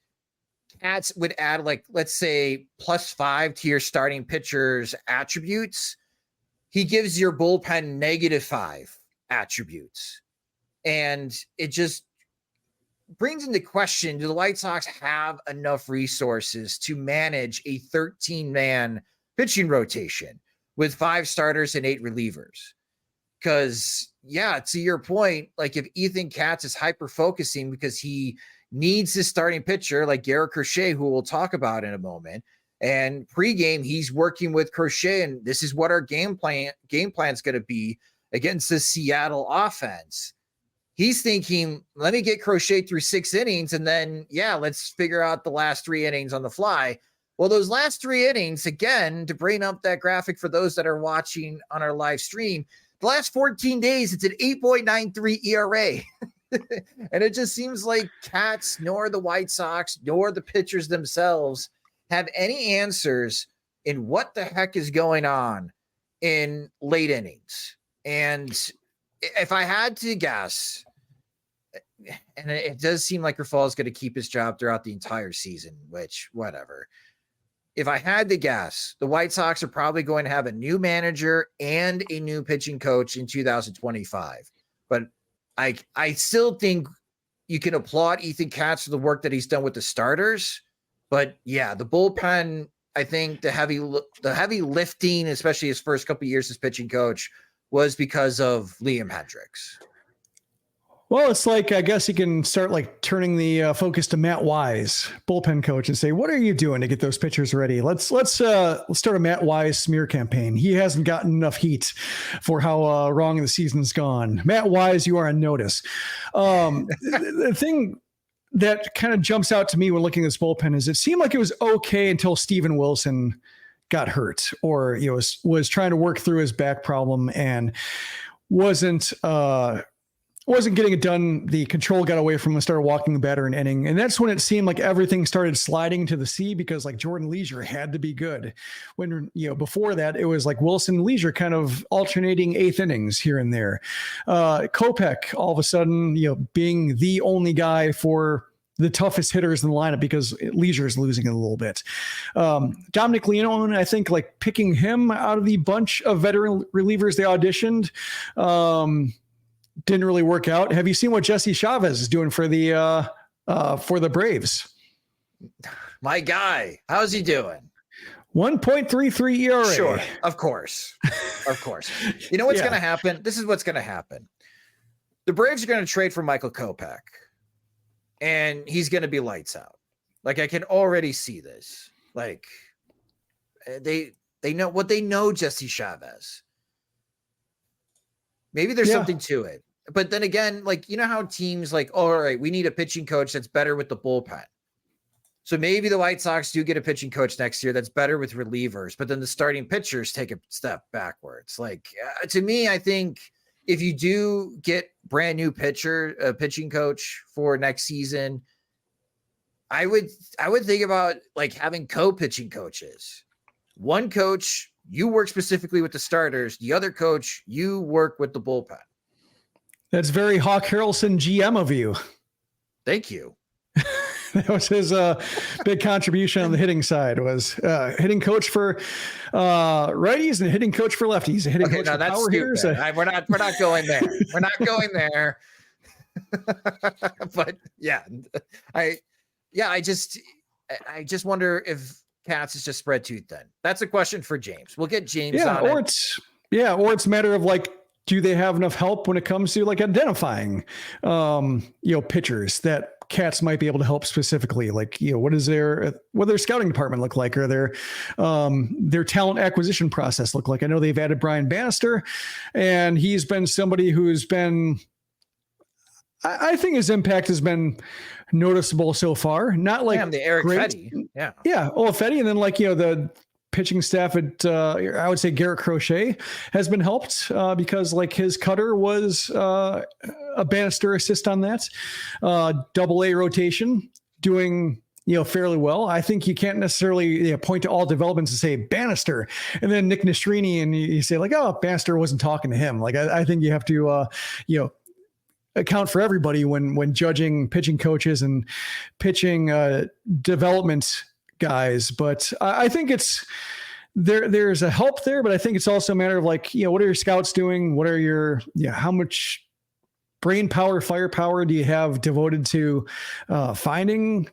Katz would add, like, let's say +5 to your starting pitcher's attributes, he gives your bullpen -5 attributes. And it just brings into question, do the White Sox have enough resources to manage a 13-man pitching rotation with 5 starters and 8 relievers? Because, yeah, to your point, like if Ethan Katz is hyper-focusing because he needs his starting pitcher like Garrett Crochet, who we'll talk about in a moment, and pregame, he's working with Crochet, and this is what our game plan is going to be against the Seattle offense. He's thinking, let me get Crochet through 6 innings, and then, yeah, let's figure out the last 3 innings on the fly. Well, those last 3 innings, again, to bring up that graphic for those that are watching on our live stream, the last 14 days, it's an 8.93 ERA. And it just seems like Katz, nor the White Sox, nor the pitchers themselves have any answers in what the heck is going on in late innings. And if I had to guess, and it does seem like Raffal is going to keep his job throughout the entire season, which, whatever. If I had to guess, the White Sox are probably going to have a new manager and a new pitching coach in 2025. But I still think you can applaud Ethan Katz for the work that he's done with the starters. But yeah, the bullpen, I think the heavy lifting, especially his first couple of years as pitching coach, was because of Liam Hendricks. Well, it's like, I guess you can start like turning the focus to Matt Wise, bullpen coach, and say, what are you doing to get those pitchers ready? Let's start a Matt Wise smear campaign. He hasn't gotten enough heat for how wrong the season's gone. Matt Wise, you are on notice. The thing that kind of jumps out to me when looking at this bullpen is it seemed like it was okay until Steven Wilson got hurt, or was trying to work through his back problem and wasn't getting it done. The control got away from him and started walking the batter an inning. And that's when it seemed like everything started sliding to the sea, because like Jordan Leisure had to be good. When, before that, it was like Wilson, Leisure kind of alternating 8th innings here and there. Kopech all of a sudden, being the only guy for the toughest hitters in the lineup because Leisure is losing it a little bit. Dominic Leone, I think like picking him out of the bunch of veteran relievers they auditioned, didn't really work out. Have you seen what Jesse Chavez is doing for the Braves? My guy, how's he doing? 1.33 ERA. Sure, of course. You know what's going to happen? This is what's going to happen. The Braves are going to trade for Michael Kopech, and he's going to be lights out. Like, I can already see this. Like, they know what they know, Jesse Chavez. Maybe there's something to it. But then again, like, how teams like, all right, we need a pitching coach that's better with the bullpen. So maybe the White Sox do get a pitching coach next year that's better with relievers, but then the starting pitchers take a step backwards. Like, to me, I think if you do get brand new pitching coach for next season, I would think about like having co-pitching coaches. One coach, you work specifically with the starters. The other coach, you work with the bullpen. That's very Hawk Harrelson GM of you. Thank you. That was his big contribution on the hitting side, was hitting coach for righties and hitting coach for lefties. Hitting coach for power hitters. We're not going there. We're not going there. But I just wonder if Katz is just spread too thin. That's a question for James. We'll get James on or it's a matter of like, do they have enough help when it comes to like identifying, pitchers that Katz might be able to help specifically? Like, what does their scouting department look like, or their talent acquisition process look like? I know they've added Brian Bannister, and he's been somebody who's been, I think his impact has been noticeable so far. Not like the Eric Fetty. Fetty, and then like the pitching staff at I would say Garrett Crochet has been helped because like his cutter was a Bannister assist on that. AA rotation doing fairly well. I think you can't necessarily point to all developments and say Bannister and then Nick Nastrini and you say like, oh, Bannister wasn't talking to him. Like I think you have to account for everybody when judging pitching coaches and pitching development guys. But I think there's a help there, but I think it's also a matter of like, what are your scouts doing? What are your, how much brain power, firepower do you have devoted to finding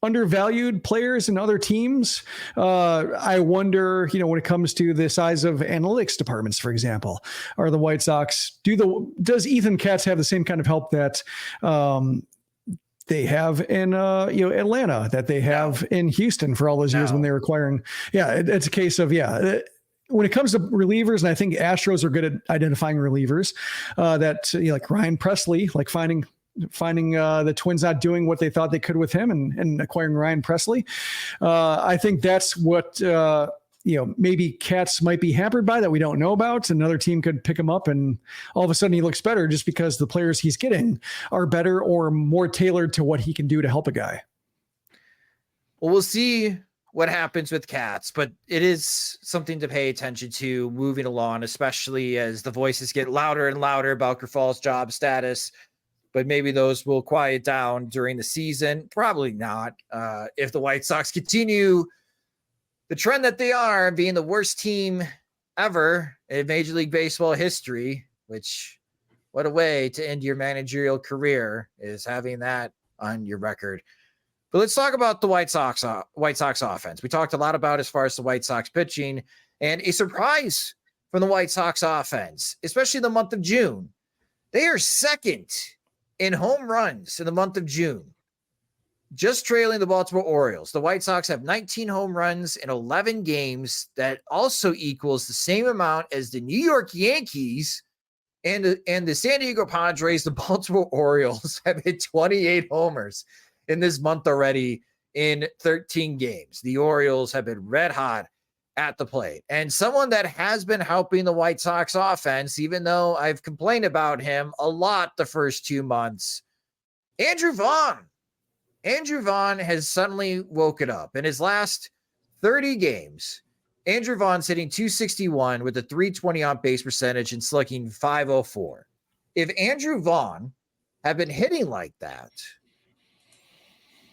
undervalued players in other teams? I wonder, when it comes to the size of analytics departments, for example, are the White Sox, does Ethan Katz have the same kind of help that they have in Atlanta, that they have in Houston for all those years when they were acquiring? It's a case of, when it comes to relievers, and I think Astros are good at identifying relievers, that like Ryan Presley, like finding the Twins not doing what they thought they could with him and acquiring Ryan Presley. I think that's what, maybe Katz might be hampered by that we don't know about. Another team could pick him up and all of a sudden he looks better just because the players he's getting are better or more tailored to what he can do to help a guy. Well, we'll see what happens with Katz, but it is something to pay attention to moving along, especially as the voices get louder and louder about Grifal's job status. But maybe those will quiet down during the season. Probably not. If the White Sox continue the trend that they are, being the worst team ever in Major League Baseball history, which what a way to end your managerial career, is having that on your record. But let's talk about the White Sox offense. We talked a lot about as far as the White Sox pitching, and a surprise from the White Sox offense, especially the month of June. They are second in home runs in the month of June, just trailing the Baltimore Orioles. The White Sox have 19 home runs in 11 games. That also equals the same amount as the New York Yankees and the San Diego Padres. The Baltimore Orioles have hit 28 homers in this month already in 13 games. The Orioles have been red hot at the plate. And someone that has been helping the White Sox offense, even though I've complained about him a lot the first 2 months, Andrew Vaughn. Andrew Vaughn has suddenly woken up. In his last 30 games, Andrew Vaughn's hitting .261 with a .320 on base percentage and slugging .504. If Andrew Vaughn had been hitting like that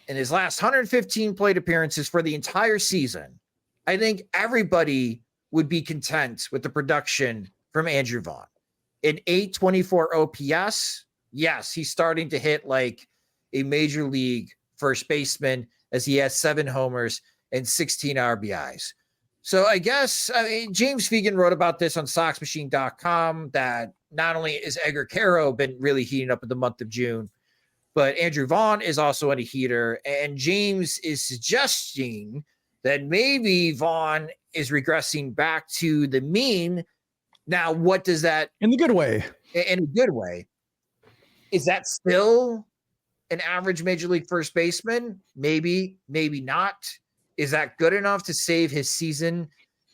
in his last 115 plate appearances for the entire season, I think everybody would be content with the production from Andrew Vaughn. An .824 OPS, yes, he's starting to hit like a major league first baseman, as he has 7 homers and 16 RBIs. So I guess, James Fegan wrote about this on SoxMachine.com, that not only is Edgar Caro been really heating up in the month of June, but Andrew Vaughn is also on a heater. And James is suggesting that maybe Vaughn is regressing back to the mean. Now, what does that... In the good way. In a good way. Is that still an average major league first baseman? Maybe, maybe not. Is that good enough to save his season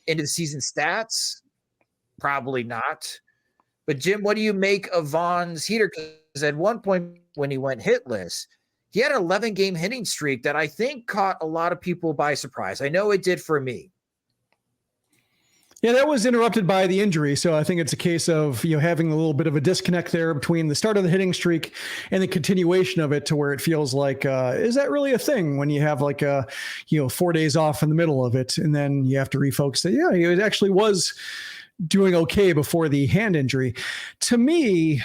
into the season stats? Probably not. But Jim, what do you make of Vaughn's heater? Because at one point when he went hitless, he had an 11-game hitting streak that I think caught a lot of people by surprise. I know it did for me. Yeah, that was interrupted by the injury. So I think it's a case of, having a little bit of a disconnect there between the start of the hitting streak and the continuation of it, to where it feels like, is that really a thing when you have 4 days off in the middle of it? And then you have to refocus that. Yeah, it actually was doing okay before the hand injury. To me,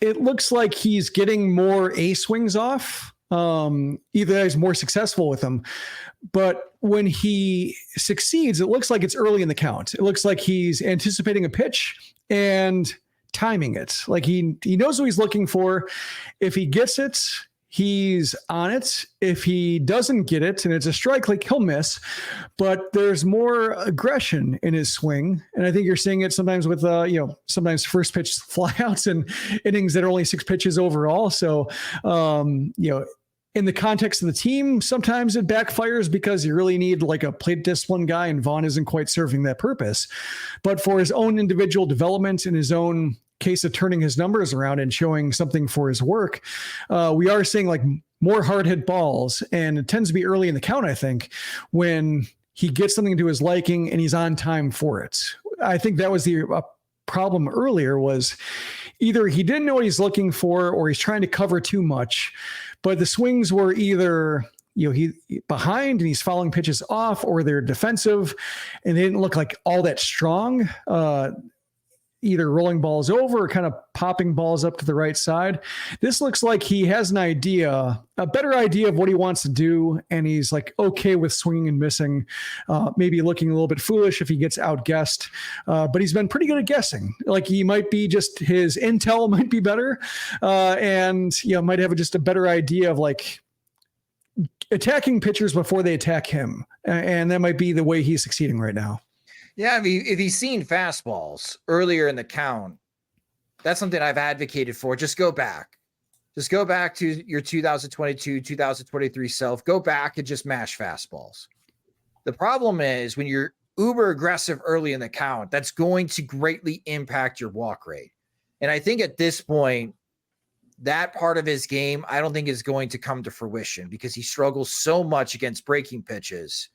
it looks like he's getting more A swings off. Either he's more successful with them, but when he succeeds, it looks like it's early in the count. It looks like he's anticipating a pitch and timing it. Like he knows what he's looking for. If he gets it, he's on it. If he doesn't get it and it's a strike, like, he'll miss, but there's more aggression in his swing. And I think you're seeing it sometimes with, sometimes first pitch flyouts and innings that are only 6 pitches overall. So, in the context of the team, sometimes it backfires because you really need like a plate discipline guy, and Vaughn isn't quite serving that purpose. But for his own individual development and his own case of turning his numbers around and showing something for his work, we are seeing like more hard hit balls, and it tends to be early in the count, I think, when he gets something to his liking and he's on time for it. I think that was the problem earlier, was either he didn't know what he's looking for or he's trying to cover too much. But the swings were either, he behind and he's fouling pitches off, or they're defensive and they didn't look like all that strong. Either rolling balls over or kind of popping balls up to the right side. This looks like he has an idea, a better idea of what he wants to do. And he's like, okay with swinging and missing, maybe looking a little bit foolish if he gets outguessed. But he's been pretty good at guessing. Like he might be just, his intel might be better. And might have just a better idea of like attacking pitchers before they attack him. And that might be the way he's succeeding right now. Yeah, if he's seen fastballs earlier in the count, that's something I've advocated for. Just go back. Just go back to your 2022, 2023 self. Go back and just mash fastballs. The problem is when you're uber aggressive early in the count, that's going to greatly impact your walk rate. And I think at this point, that part of his game, I don't think is going to come to fruition because he struggles so much against breaking pitches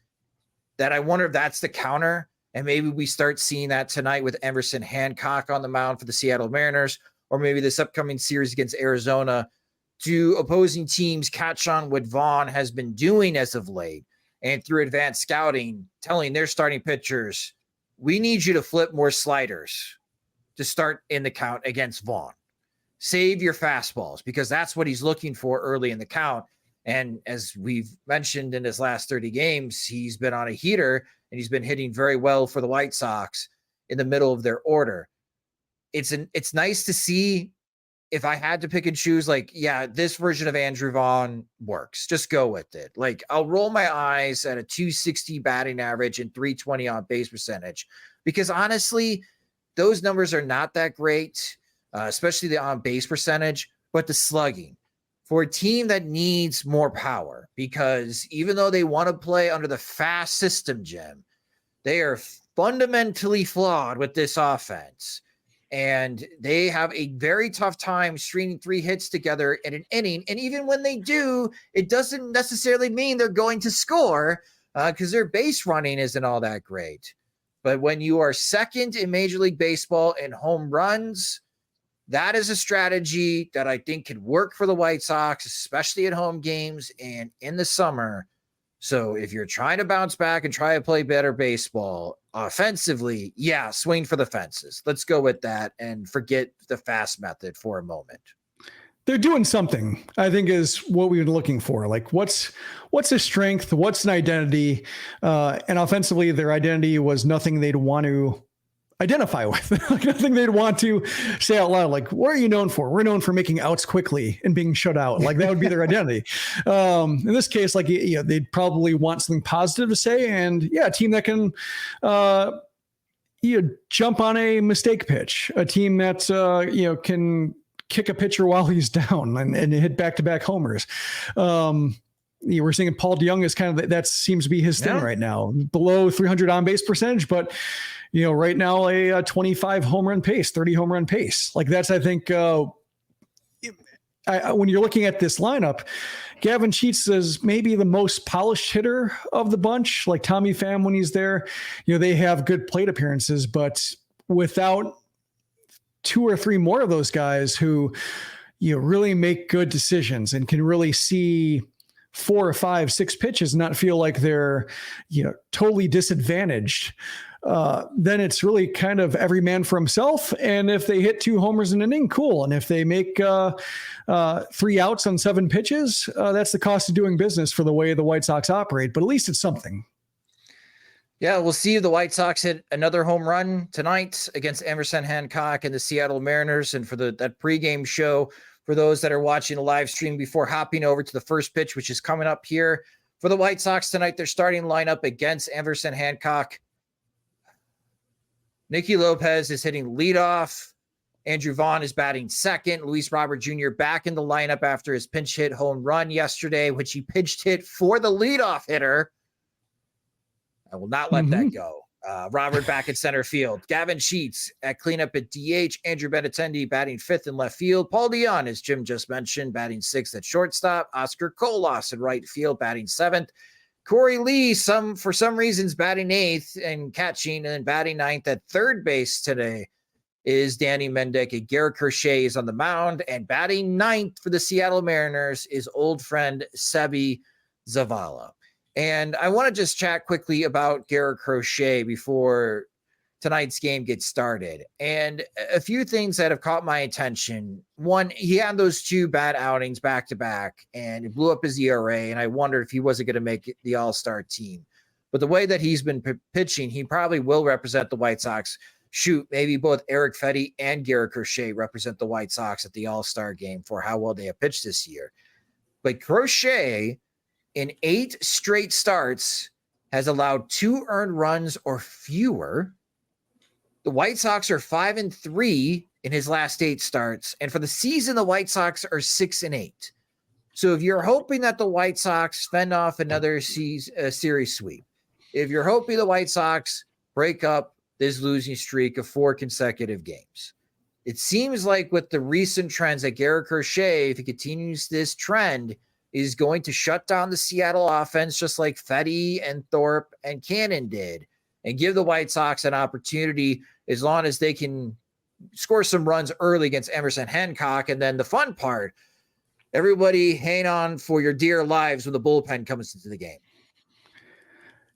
that I wonder if that's the counter. And maybe we start seeing that tonight with Emerson Hancock on the mound for the Seattle Mariners, or maybe this upcoming series against Arizona. Do opposing teams catch on what Vaughn has been doing as of late and through advanced scouting, telling their starting pitchers, we need you to flip more sliders to start in the count against Vaughn. Save your fastballs because that's what he's looking for early in the count. And as we've mentioned in his last 30 games, he's been on a heater and he's been hitting very well for the White Sox in the middle of their order. It's nice to see. If I had to pick and choose, like, yeah, this version of Andrew Vaughn works. Just go with it. Like, I'll roll my eyes at a 260 batting average and 320 on base percentage because honestly, those numbers are not that great, especially the on base percentage, but the slugging. For a team that needs more power, because even though they want to play under the fast system, Jim, they are fundamentally flawed with this offense. And they have a very tough time stringing 3 hits together in an inning. And even when they do, it doesn't necessarily mean they're going to score because their base running isn't all that great. But when you are second in Major League Baseball in home runs, that is a strategy that I think could work for the White Sox, especially at home games and in the summer. So if you're trying to bounce back and try to play better baseball offensively, yeah, swing for the fences. Let's go with that and forget the fast method for a moment. They're doing something, I think, is what we've been looking for. Like what's a strength? What's an identity? And offensively, their identity was nothing they'd want to identify with. Like nothing they'd want to say out loud. Like, what are you known for? We're known for making outs quickly and being shut out. Like that would be their identity. In this case, like, they'd probably want something positive to say. And yeah, a team that can, jump on a mistake pitch, a team that, can kick a pitcher while he's down and hit back-to-back homers. We're seeing Paul DeYoung is kind of, that seems to be his thing right now, below 300 on base percentage, but right now a 25 home run pace, 30 home run pace. Like that's, I think, when you're looking at this lineup, Gavin Sheets is maybe the most polished hitter of the bunch. Like Tommy Pham, when he's there, they have good plate appearances, but without 2 or 3 more of those guys who, really make good decisions and can really see 4 or 5, 6 pitches and not feel like they're, totally disadvantaged. Then it's really kind of every man for himself. And if they hit 2 homers in an inning, cool. And if they make 3 outs on 7 pitches, that's the cost of doing business for the way the White Sox operate. But at least it's something. Yeah, we'll see if the White Sox hit another home run tonight against Emerson Hancock and the Seattle Mariners. And for that pregame show, for those that are watching the live stream before hopping over to the first pitch, which is coming up here for the White Sox tonight, their starting lineup against Emerson Hancock. Nicky Lopez is hitting leadoff. Andrew Vaughn is batting second. Luis Robert Jr. back in the lineup after his pinch hit home run yesterday, which he pitched hit for the leadoff hitter. I will not let that go. Robert back at center field. Gavin Sheets at cleanup at DH. Andrew Benintendi batting 5th in left field. Paul DeYoung, as Jim just mentioned, batting 6th at shortstop. Oscar Colas in right field, batting 7th. Corey Lee, for some reasons, batting 8th and catching, and then batting 9th at third base today is Danny Mendick. Garrett Crochet is on the mound, and batting ninth for the Seattle Mariners is old friend Sebi Zavala. And I want to just chat quickly about Garrett Crochet before tonight's game gets started. And a few things that have caught my attention. One, he had those 2 bad outings back to back, and it blew up his ERA. And I wondered if he wasn't going to make the All-Star team. But the way that he's been pitching, he probably will represent the White Sox. Shoot, maybe both Eric Fetty and Garrett Crochet represent the White Sox at the All-Star game for how well they have pitched this year. But Crochet, in 8 straight starts, has allowed 2 earned runs or fewer. The White Sox are 5-3 in his last 8 starts. And for the season, the White Sox are 6-8. So if you're hoping that the White Sox fend off another series sweep, if you're hoping the White Sox break up this losing streak of 4 consecutive games, it seems like with the recent trends that Garrett Crochet, if he continues this trend, is going to shut down the Seattle offense just like Fetty and Thorpe and Cannon did, and give the White Sox an opportunity as long as they can score some runs early against Emerson Hancock. And then the fun part, everybody hang on for your dear lives when the bullpen comes into the game.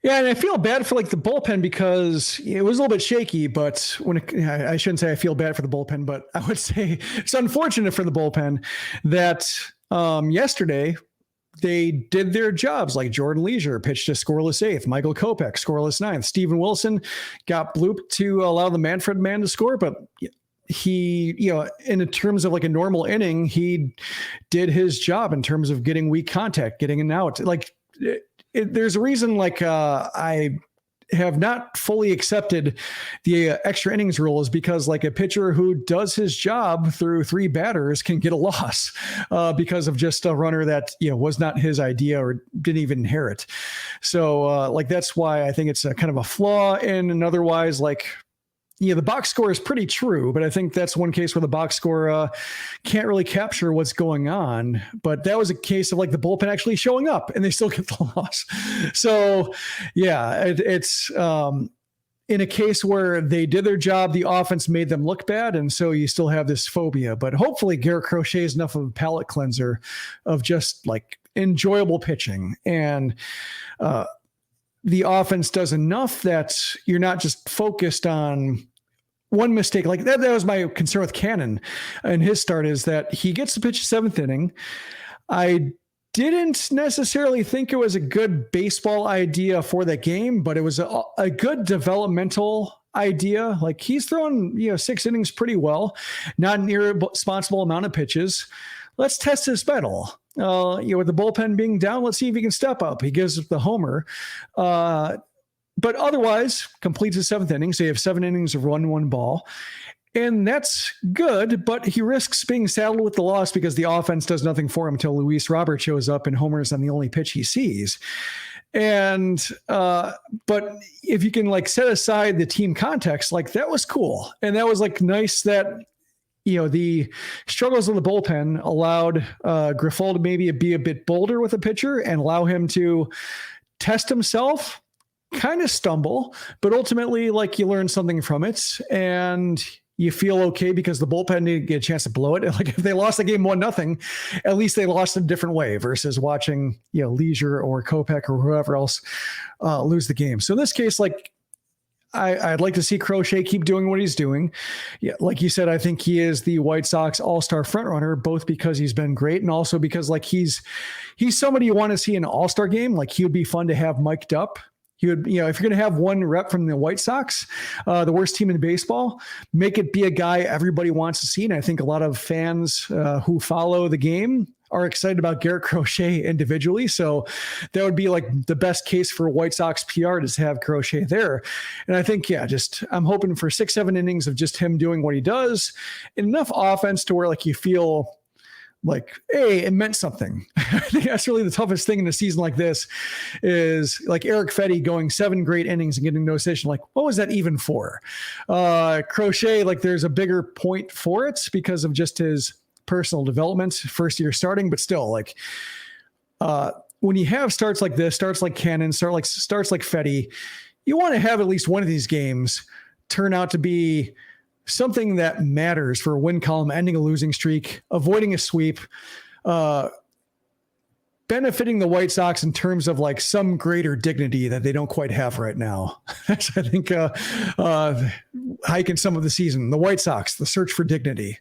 Yeah, and I feel bad for like the bullpen because it was a little bit shaky, but I shouldn't say I feel bad for the bullpen, but I would say it's unfortunate for the bullpen that yesterday they did their jobs. Like Jordan Leisure pitched a scoreless 8th, Michael Kopech scoreless 9th, Steven Wilson got blooped to allow the Manfred man to score, but he, in terms of like a normal inning, he did his job in terms of getting weak contact, getting an out. Like there's a reason I have not fully accepted the extra innings rule is because like a pitcher who does his job through 3 batters can get a loss because of just a runner that, was not his idea or didn't even inherit. So that's why I think it's a kind of a flaw in an otherwise the box score is pretty true, but I think that's one case where the box score can't really capture what's going on. But that was a case of like the bullpen actually showing up and they still get the loss. So yeah, it's in a case where they did their job, the offense made them look bad. And so you still have this phobia, but hopefully Garrett Crochet is enough of a palate cleanser of just like enjoyable pitching. And, the offense does enough that you're not just focused on one mistake. Like that was my concern with Cannon and his start is that he gets to pitch 7th inning. I didn't necessarily think it was a good baseball idea for that game, but it was a good developmental idea. Like he's thrown, 6 innings pretty well, not an irresponsible amount of pitches. Let's test his mettle. With the bullpen being down, let's see if he can step up. He gives the homer, but otherwise completes his 7th inning. So you have 7 innings of 1-1 ball, and that's good. But he risks being saddled with the loss because the offense does nothing for him until Luis Robert shows up and homers on the only pitch he sees. And but if you can set aside the team context, that was cool, and that was nice that. The struggles of the bullpen allowed Grifol to maybe be a bit bolder with a pitcher and allow him to test himself, kind of stumble, but ultimately, you learn something from it and you feel okay because the bullpen didn't get a chance to blow it. If they lost the game 1-0, at least they lost in a different way versus watching, Leisure or Kopech or whoever else lose the game. So in this case, I'd like to see Crochet keep doing what he's doing. Yeah, like you said, I think he is the White Sox all-star frontrunner, both because he's been great and also because he's somebody you want to see in an all-star game. He would be fun to have mic'd up. He would, if you're going to have one rep from the White Sox, the worst team in baseball, make it be a guy everybody wants to see. And I think a lot of fans who follow the game are excited about Garrett Crochet individually. So that would be the best case for White Sox PR to have Crochet there. And I think, I'm hoping for 6-7 innings of just him doing what he does, enough offense to where you feel hey, it meant something. I think that's really the toughest thing in a season like this is Eric Fetty going 7 great innings and getting no decision. What was that even for? Crochet, there's a bigger point for it because of just his personal development, first year starting, but still when you have starts like this, starts like Cannon, starts like Fetty, you want to have at least one of these games turn out to be something that matters for a win column, ending a losing streak, avoiding a sweep, benefiting the White Sox in terms of like some greater dignity that they don't quite have right now. That's, I think, hiking some of the season. The White Sox, the search for dignity.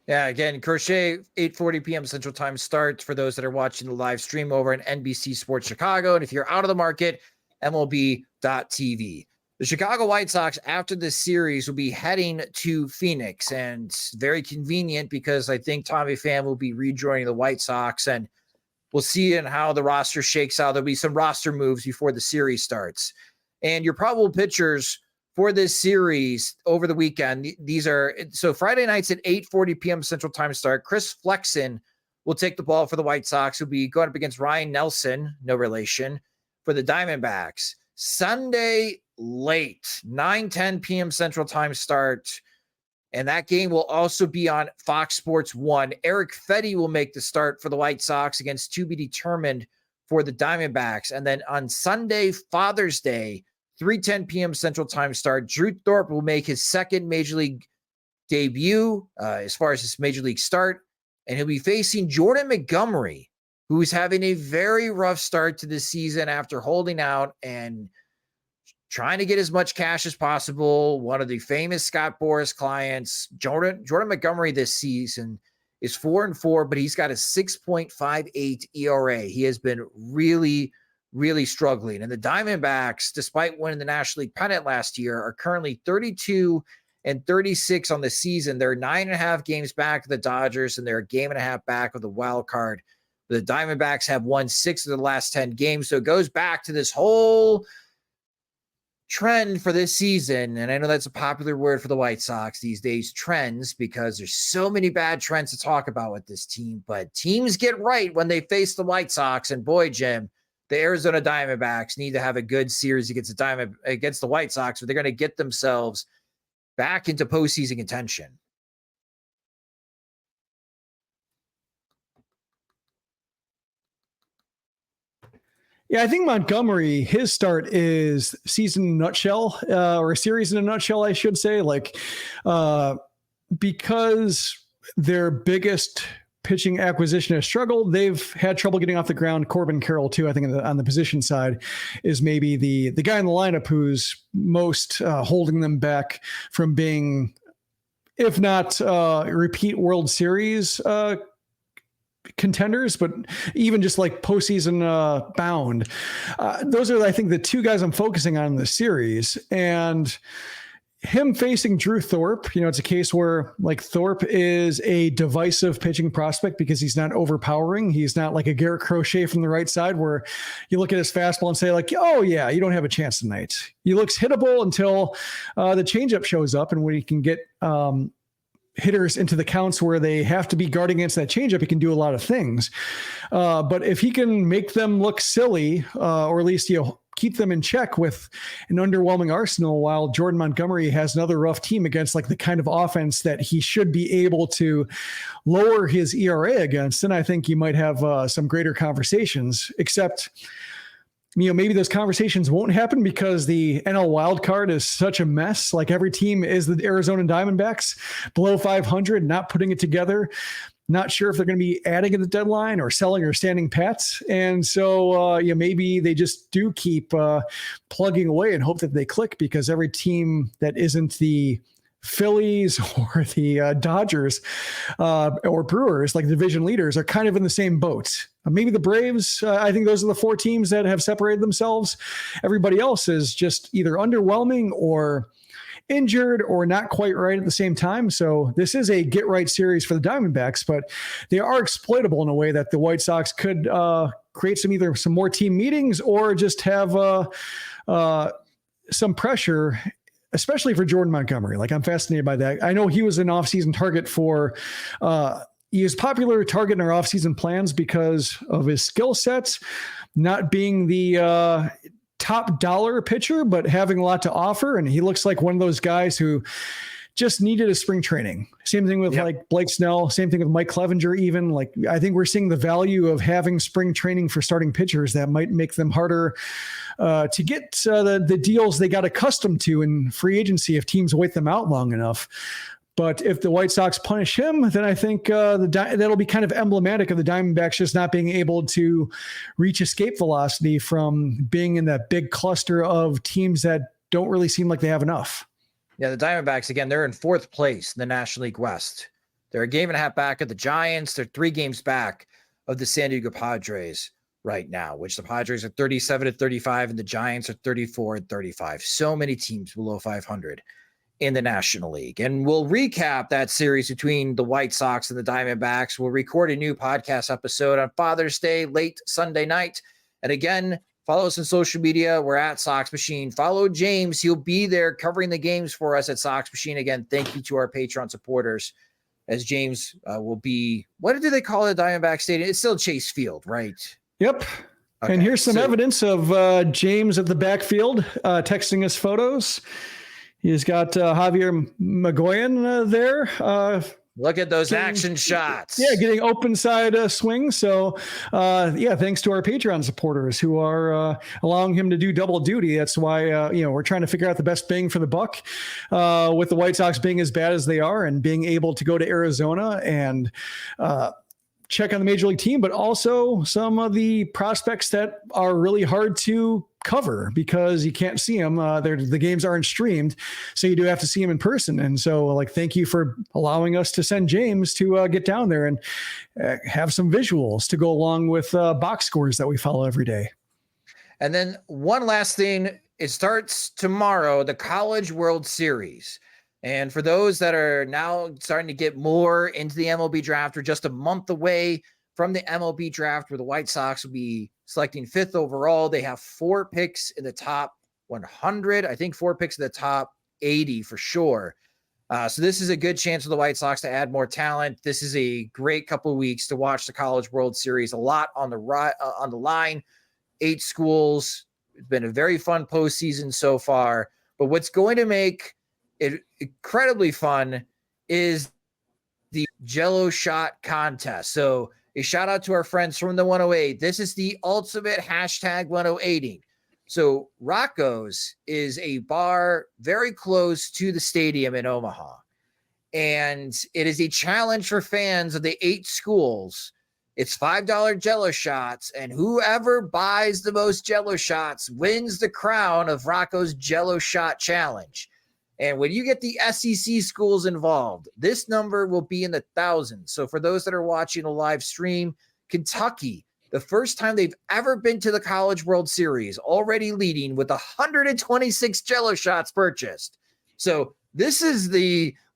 Yeah, again, Crochet, 8:40 p.m. Central Time start for those that are watching the live stream over at NBC Sports Chicago. And if you're out of the market, MLB.tv. The Chicago White Sox, after this series, will be heading to Phoenix, and very convenient because I think Tommy Pham will be rejoining the White Sox, and we'll see in how the roster shakes out. There'll be some roster moves before the series starts. And your probable pitchers for this series over the weekend, these are, so Friday nights at 8:40 p.m. Central Time start. Chris Flexen will take the ball for the White Sox. He'll be going up against Ryan Nelson, no relation, for the Diamondbacks. Sunday late, 9:10 p.m. Central Time start. And that game will also be on Fox Sports 1. Eric Fetty will make the start for the White Sox against to be determined for the Diamondbacks. And then on Sunday, Father's Day, 3:10 p.m. Central Time start, Drew Thorpe will make his second Major League debut as far as his Major League start. And he'll be facing Jordan Montgomery, who's having a very rough start to the season after holding out and trying to get as much cash as possible. One of the famous Scott Boras clients, Jordan Montgomery this season is 4-4, but he's got a 6.58 ERA. He has been really, really struggling. And the Diamondbacks, despite winning the National League pennant last year, are currently 32-36 on the season. They're 9.5 games back of the Dodgers, and they're a game and a half back of the wild card. The Diamondbacks have won 6 of the last 10 games. So it goes back to this whole trend for this season. And I know that's a popular word for the White Sox these days, trends, because there's so many bad trends to talk about with this team. But teams get right when they face the White Sox. And boy, Jim, the Arizona Diamondbacks need to have a good series against the White Sox, or they're going to get themselves back into postseason contention. Yeah, I think Montgomery, his start is season in a nutshell, or a series in a nutshell, I should say, because their biggest pitching acquisition has struggled. They've had trouble getting off the ground. Corbin Carroll, too, I think on the position side is maybe the guy in the lineup who's most holding them back from being, if not repeat World Series contenders, but even just like postseason bound. Those are, I think, the two guys I'm focusing on in the series. And him facing Drew Thorpe, it's a case where like Thorpe is a divisive pitching prospect because he's not overpowering. He's not like a Garrett Crochet from the right side where you look at his fastball and say like, oh yeah, you don't have a chance tonight. He looks hittable until the changeup shows up, and when he can get hitters into the counts where they have to be guarding against that changeup, he can do a lot of things. But if he can make them look silly, or at least keep them in check with an underwhelming arsenal, while Jordan Montgomery has another rough team against like the kind of offense that he should be able to lower his ERA against, then I think you might have some greater conversations. Except, maybe those conversations won't happen because the NL wild card is such a mess. Like every team is the Arizona Diamondbacks, below 500, not putting it together. Not sure if they're going to be adding at the deadline or selling or standing pats. And so, maybe they just do keep plugging away and hope that they click, because every team that isn't the Phillies or the Dodgers or Brewers, like the division leaders, are kind of in the same boat. Maybe the Braves, I think those are the 4 teams that have separated themselves. Everybody else is just either underwhelming or injured or not quite right at the same time. So this is a get right series for the Diamondbacks, but they are exploitable in a way that the White Sox could create some more team meetings, or just have some pressure, especially for Jordan Montgomery. Like, I'm fascinated by that. I know he was an offseason target for he is popular target in our offseason plans because of his skill sets, not being the top dollar pitcher, but having a lot to offer. And he looks like one of those guys who just needed a spring training. Same thing with like Blake Snell, same thing with Mike Clevenger, even. Like, I think we're seeing the value of having spring training for starting pitchers that might make them harder to get the deals they got accustomed to in free agency if teams wait them out long enough. But if the White Sox punish him, then I think that'll be kind of emblematic of the Diamondbacks just not being able to reach escape velocity from being in that big cluster of teams that don't really seem like they have enough. Yeah, the Diamondbacks, again, they're in 4th place in the National League West. They're a game and a half back of the Giants. They're 3 games back of the San Diego Padres right now, which the Padres are 37-35 and the Giants are 34-35. So many teams below 500 in the National League. And we'll recap that series between the White Sox and the Diamondbacks. We'll record a new podcast episode on Father's Day, late Sunday night. And again, follow us on social media. We're at Sox Machine. Follow James. He'll be there covering the games for us at Sox Machine. Again, thank you to our Patreon supporters, as James will be, what do they call it, Diamondback Stadium? It's still Chase Field, right? Yep. Okay, and here's some evidence of James at the backfield texting us photos. He's got Javier Magoyan there. Look at those action shots. Yeah, getting open side swing. So, thanks to our Patreon supporters who are allowing him to do double duty. That's why, we're trying to figure out the best bang for the buck with the White Sox being as bad as they are and being able to go to Arizona and check on the major league team, but also some of the prospects that are really hard to cover because you can't see them. The games aren't streamed, so you do have to see them in person. And so, thank you for allowing us to send James to get down there and have some visuals to go along with box scores that we follow every day. And then one last thing, it starts tomorrow, the College World Series. And for those that are now starting to get more into the MLB draft, we're just a month away from the MLB draft where the White Sox will be selecting 5th overall. They have 4 picks in the top 100. I think 4 picks in the top 80 for sure. So this is a good chance for the White Sox to add more talent. This is a great couple of weeks to watch the College World Series. A lot on the line. 8 schools. It's been a very fun postseason so far. But what's going to make it incredibly fun is the Jell-O shot contest. So a shout out to our friends from the 108. This is the ultimate hashtag 108ing. So Rocco's is a bar very close to the stadium in Omaha. And it is a challenge for fans of the 8 schools. It's $5 Jell-O shots, and whoever buys the most Jell-O shots wins the crown of Rocco's Jell-O shot challenge. And when you get the SEC schools involved, this number will be in the thousands. So for those that are watching a live stream, Kentucky, the first time they've ever been to the College World Series, already leading with 126 Jell-O shots purchased. So this is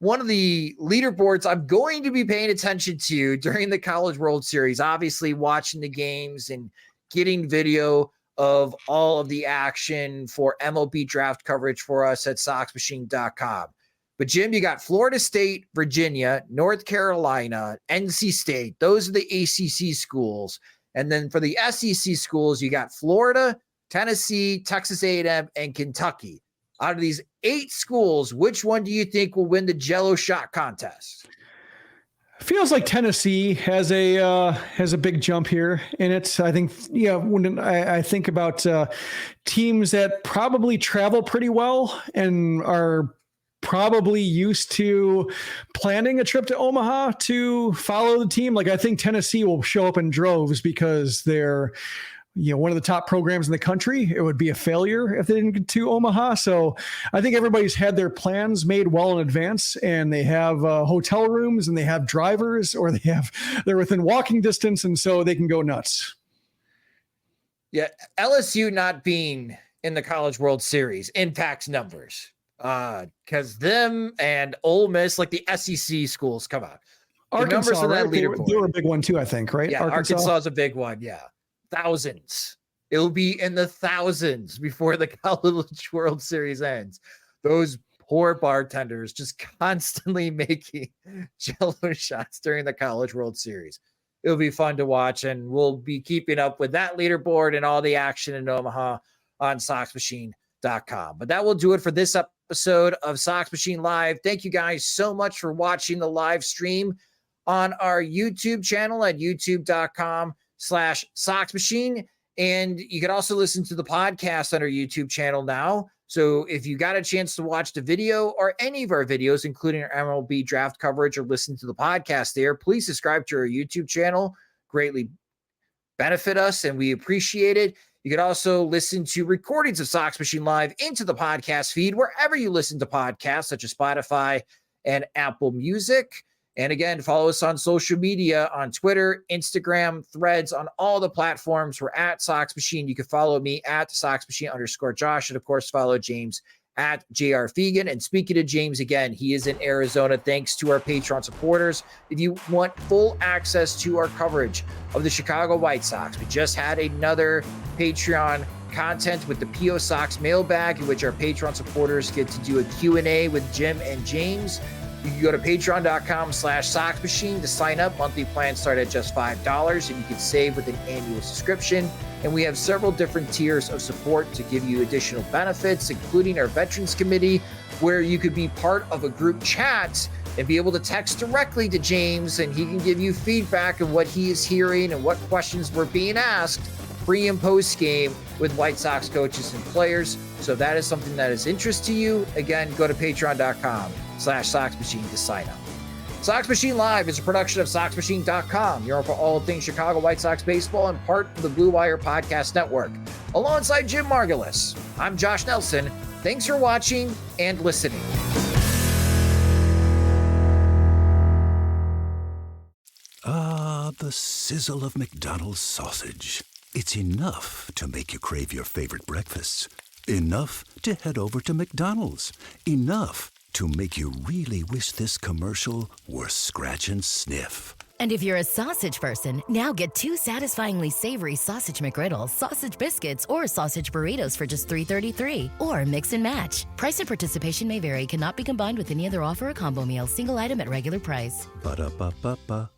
one of the leaderboards I'm going to be paying attention to during the College World Series, obviously watching the games and getting video of all of the action for MLB draft coverage for us at SoxMachine.com. But Jim, you got Florida State, Virginia, North Carolina, NC State. Those are the ACC schools. And then for the SEC schools, you got Florida, Tennessee, Texas A&M, and Kentucky. Out of these 8 schools, which one do you think will win the Jell-O shot contest? Feels like Tennessee has a big jump here in it. I think, when I think about teams that probably travel pretty well and are probably used to planning a trip to Omaha to follow the team, I think Tennessee will show up in droves because they're one of the top programs in the country. It would be a failure if they didn't get to Omaha. So I think everybody's had their plans made well in advance, and they have hotel rooms and they have drivers, or they're within walking distance. And so they can go nuts. Yeah. LSU not being in the College World Series impacts numbers because them and Ole Miss, like the SEC schools, come out. Arkansas, numbers right? They were a big one too, I think, right? Yeah. Arkansas is a big one. Yeah. Thousands. It'll be in the thousands before the College World Series ends. Those poor bartenders just constantly making Jell-O shots during the College World Series. It'll be fun to watch, and we'll be keeping up with that leaderboard and all the action in Omaha on SoxMachine.com. But that will do it for this episode episode of Sox Machine Live. Thank you guys so much for watching the live stream on our YouTube channel at youtube.com/Sox Machine. And you can also listen to the podcast on our YouTube channel now. So if you got a chance to watch the video or any of our videos, including our MLB draft coverage, or listen to the podcast there, please subscribe to our YouTube channel. Greatly benefit us, and we appreciate it. You can also listen to recordings of Sox Machine Live into the podcast feed wherever you listen to podcasts, such as Spotify and Apple Music. And again, follow us on social media on Twitter, Instagram, Threads, on all the platforms. We're at Sox Machine. You can follow me at SoxMachine_Josh. And of course, follow James at JR Fegan. And speaking of James, again, he is in Arizona. Thanks to our Patreon supporters. If you want full access to our coverage of the Chicago White Sox, we just had another Patreon content with the P.O. Sox mailbag, in which our Patreon supporters get to do a Q&A with Jim and James. You can go to patreon.com/Sox Machine to sign up. Monthly plans start at just $5, and you can save with an annual subscription. And we have several different tiers of support to give you additional benefits, including our Veterans Committee, where you could be part of a group chat and be able to text directly to James, and he can give you feedback of what he is hearing and what questions were being asked pre and post game with White Sox coaches and players. So if that is something that is interest to you, again, go to patreon.com/Sox Machine to sign up. Sox Machine Live is a production of SoxMachine.com. You're for all things Chicago White Sox baseball and part of the Blue Wire Podcast Network. Alongside Jim Margalus, I'm Josh Nelson. Thanks for watching and listening. Ah, the sizzle of McDonald's sausage. It's enough to make you crave your favorite breakfasts. Enough to head over to McDonald's. Enough to make you really wish this commercial were scratch and sniff. And if you're a sausage person, now get 2 satisfyingly savory sausage McGriddles, sausage biscuits, or sausage burritos for just $3.33. Or mix and match. Price and participation may vary. Cannot be combined with any other offer or combo meal. Single item at regular price. Ba-da-ba-ba-ba.